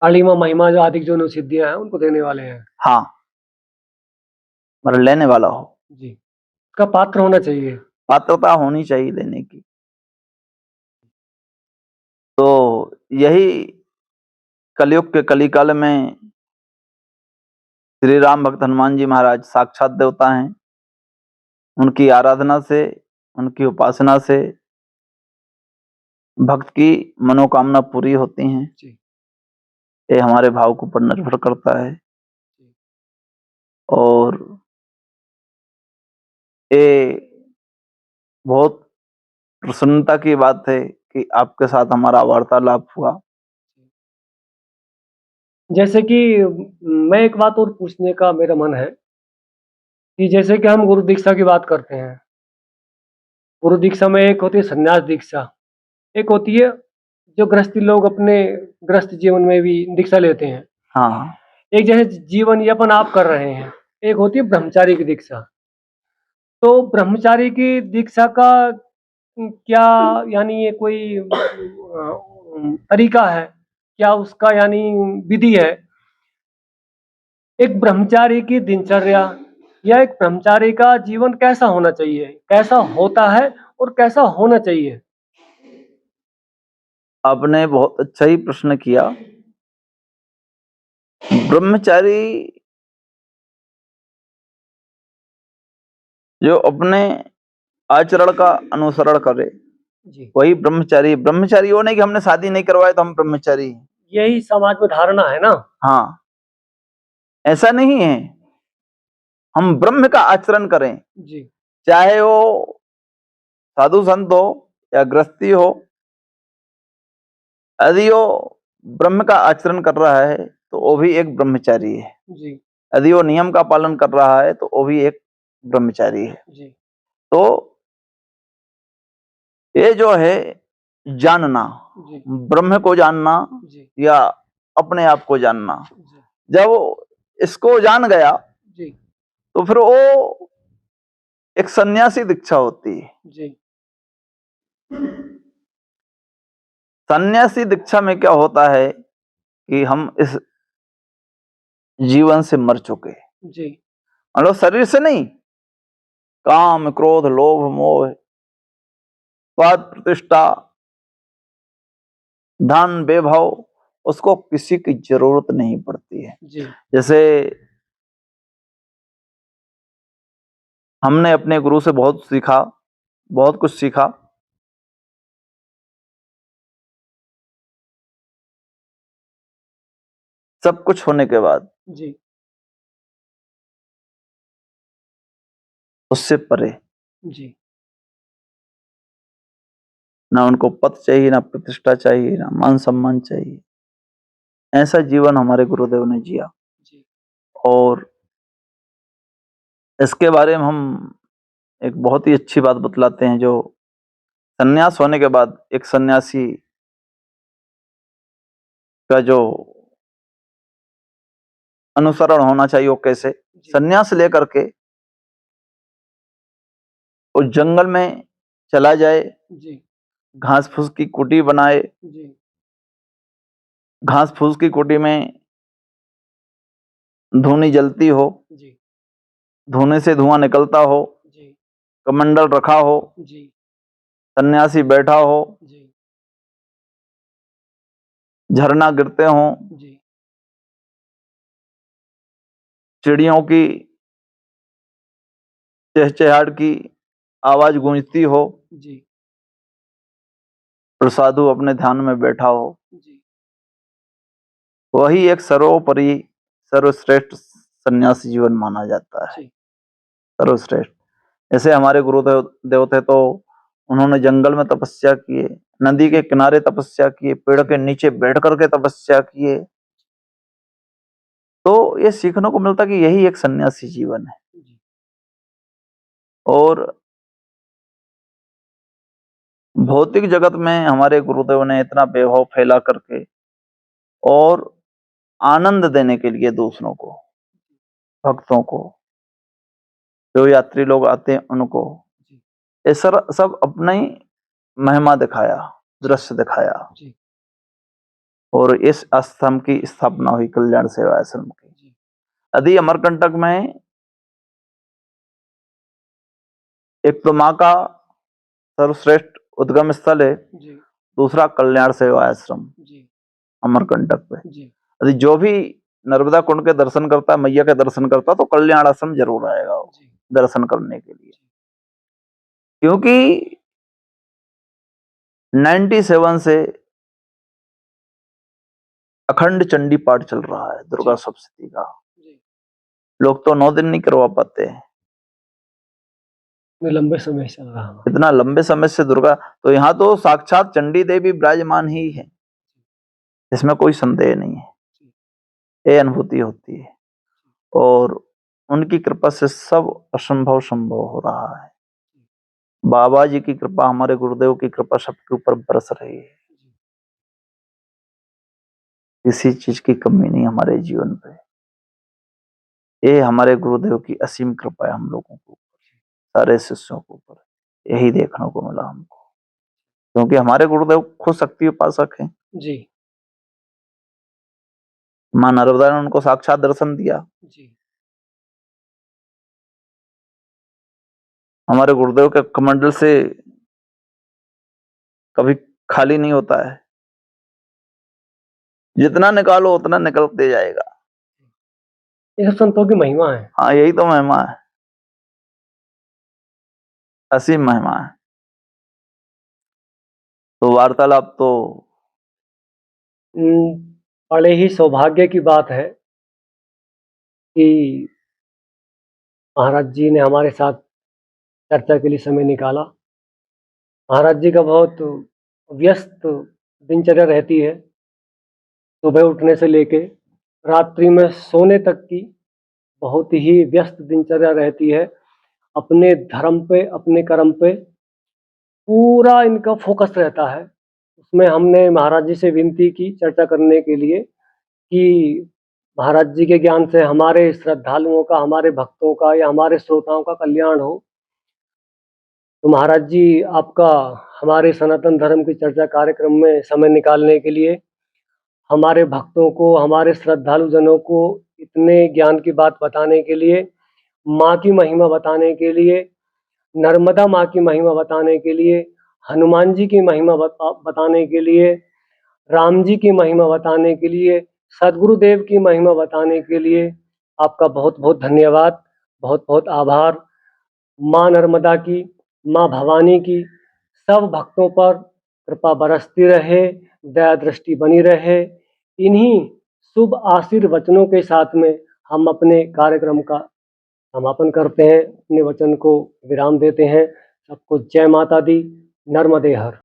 अलीमा महिमा जो आदि जो सिद्धियां हैं उनको देने वाले हैं। हाँ, मतलब लेने वाला हो जी, का पात्र होना चाहिए, पात्रता होनी चाहिए देने की। तो यही कलयुग के कलिकाल में श्री राम भक्त हनुमान जी महाराज साक्षात देवता हैं। उनकी आराधना से, उनकी उपासना से भक्त की मनोकामना पूरी होती हैं। जी। ये हमारे भाव के ऊपर निर्भर करता है। और ये बहुत प्रसन्नता की बात है कि आपके साथ हमारा वार्तालाप हुआ। जैसे कि मैं एक बात और पूछने का मेरा मन है कि जैसे कि हम गुरु दीक्षा की बात करते हैं। गुरु दीक्षा में एक होती है संन्यास दीक्षा, एक होती है जो गृहस्थी लोग अपने गृहस्थ जीवन में भी दीक्षा लेते हैं। हाँ, एक जैसे जीवन यापन आप कर रहे हैं, एक होती है ब्रह्मचारी की दीक्षा। तो ब्रह्मचारी की दीक्षा का क्या यानी ये कोई तरीका है? क्या उसका यानी विधि है? एक ब्रह्मचारी की दिनचर्या या एक ब्रह्मचारी का जीवन कैसा होना चाहिए? कैसा होता है और कैसा होना चाहिए? आपने बहुत अच्छा ही प्रश्न किया। ब्रह्मचारी जो अपने आचरण का अनुसरण करे जी। वही ब्रह्मचारी। ब्रह्मचारी वो नहीं कि हमने शादी नहीं करवाई तो हम ब्रह्मचारी हैं। यही समाज में धारणा है ना? हाँ, ऐसा नहीं है। हम ब्रह्म का आचरण करें, जी। चाहे वो साधु संत हो या गृहस्थी हो। यदि वो ब्रह्म का आचरण कर रहा है तो वो भी एक ब्रह्मचारी है। जी। यदि वो नियम का पालन कर रहा है तो वो भी एक ब्रह्मचारी है। जी। तो ये जो है जानना, जी। ब्रह्म को जानना जी। या अपने आप को जानना, जी। जब वो इसको जान गया जी। तो फिर वो एक सन्यासी दीक्षा होती है। जी। सन्यासी दीक्षा में क्या होता है कि हम इस जीवन से मर चुके, जी। मतलब शरीर से नहीं, काम क्रोध लोभ मोह पद प्रतिष्ठा धन वैभव उसको किसी की जरूरत नहीं पड़ती है। जी। जैसे हमने अपने गुरु से बहुत सीखा, बहुत कुछ सीखा। सब कुछ होने के बाद जी। उससे परे जी। ना उनको पद चाहिए, ना प्रतिष्ठा चाहिए, ना मान सम्मान चाहिए। ऐसा जीवन हमारे गुरुदेव ने जिया। जी। और इसके बारे में हम एक बहुत ही अच्छी बात बतलाते हैं। जो सन्यास होने के बाद एक सन्यासी का जो अनुसरण होना चाहिए वो कैसे, जी। सन्यास लेकर के उस जंगल में चला जाए, जी। घास फूस की कुटी बनाए, जी। घास फूस की कुटी में धूनी जलती हो, जी। धूने से धुआं निकलता हो, जी। कमंडल रखा हो, जी। सन्यासी बैठा हो, जी। झरना गिरते हों, जी। चिड़ियों की चहचहाट की आवाज गूंजती हो जी। और साधु अपने ध्यान में बैठा हो, जी। वही एक सर्वोपरि सर्वश्रेष्ठ सन्यासी जीवन माना जाता है। जी। सर्वश्रेष्ठ। जैसे हमारे गुरुदेव देव थे तो उन्होंने जंगल में तपस्या किए, नदी के किनारे तपस्या किए, पेड़ के नीचे बैठ करके तपस्या किए। तो ये सीखने को मिलता कि यही एक सन्यासी जीवन है। जी। और भौतिक जगत में हमारे गुरुदेव ने इतना वैभव फैला करके और आनंद देने के लिए दूसरों को, भक्तों को, जो यात्री लोग आते हैं उनको, जी। ये सब अपना ही महिमा दिखाया, दृश्य दिखाया। जी। और इस आश्रम की स्थापना हुई कल्याण सेवा आश्रम की। जी। यदि अमरकंटक में एक तो माँ का सर्वश्रेष्ठ उद्गम स्थल है, जी। दूसरा कल्याण सेवा आश्रम। जी। अमरकंटक पे। जी यदि जो भी नर्मदा कुंड के दर्शन करता, मैया के दर्शन करता, तो कल्याण आश्रम जरूर आएगा वो जी दर्शन करने के लिए, क्योंकि 97 से अखंड चंडी पाठ चल रहा है दुर्गा जी सप्तशती का। जी लोग तो 9 दिन नहीं करवा पाते हैं, इतने लंबे समय से चल रहा है। इतना लंबे समय से दुर्गा, तो यहाँ तो साक्षात चंडी देवी विराजमान ही है, इसमें कोई संदेह नहीं है। ये अनुभूति होती है और उनकी कृपा से सब असंभव संभव हो रहा है। बाबा जी की कृपा, हमारे गुरुदेव की कृपा सबके ऊपर बरस रही है, किसी चीज की कमी नहीं हमारे जीवन पे। ये हमारे गुरुदेव की असीम कृपा है हम लोगों को, सारे शिष्यों के ऊपर। यही देखने को मिला हमको, क्योंकि हमारे गुरुदेव खुद शक्ति उपासक हैं। जी मां नर्मदा ने उनको साक्षात दर्शन दिया। जी हमारे गुरुदेव के कमंडल से कभी खाली नहीं होता है, जितना निकालो उतना निकलते जाएगा। ये सब संतों की महिमा है। हाँ, यही तो महिमा है, असीम महिमा है। तो वार्तालाप तो बड़े ही सौभाग्य की बात है कि महाराज जी ने हमारे साथ चर्चा के लिए समय निकाला। महाराज जी का बहुत व्यस्त दिनचर्या रहती है, सुबह उठने से लेके रात्रि में सोने तक की बहुत ही व्यस्त दिनचर्या रहती है। अपने धर्म पे, अपने कर्म पे पूरा इनका फोकस रहता है। उसमें हमने महाराज जी से विनती की चर्चा करने के लिए कि महाराज जी के ज्ञान से हमारे श्रद्धालुओं का, हमारे भक्तों का या हमारे श्रोताओं का कल्याण हो। तो महाराज जी आपका हमारे सनातन धर्म की चर्चा कार्यक्रम में समय निकालने के लिए, हमारे भक्तों को, हमारे श्रद्धालु जनों को इतने ज्ञान की बात बताने के लिए, माँ की महिमा बताने के लिए, नर्मदा माँ की महिमा बताने के लिए, हनुमान जी की महिमा बताने के लिए, राम जी की महिमा बताने के लिए, सदगुरुदेव की महिमा बताने के लिए आपका बहुत बहुत धन्यवाद, बहुत बहुत आभार। माँ नर्मदा की, माँ भवानी की सब भक्तों पर कृपा बरसती रहे, दया दृष्टि बनी रहे। इन्हीं शुभ आशीर्वचनों के साथ में हम अपने कार्यक्रम का समापन करते हैं, अपने वचन को विराम देते हैं। सबको जय माता दी, नर्मदे हर।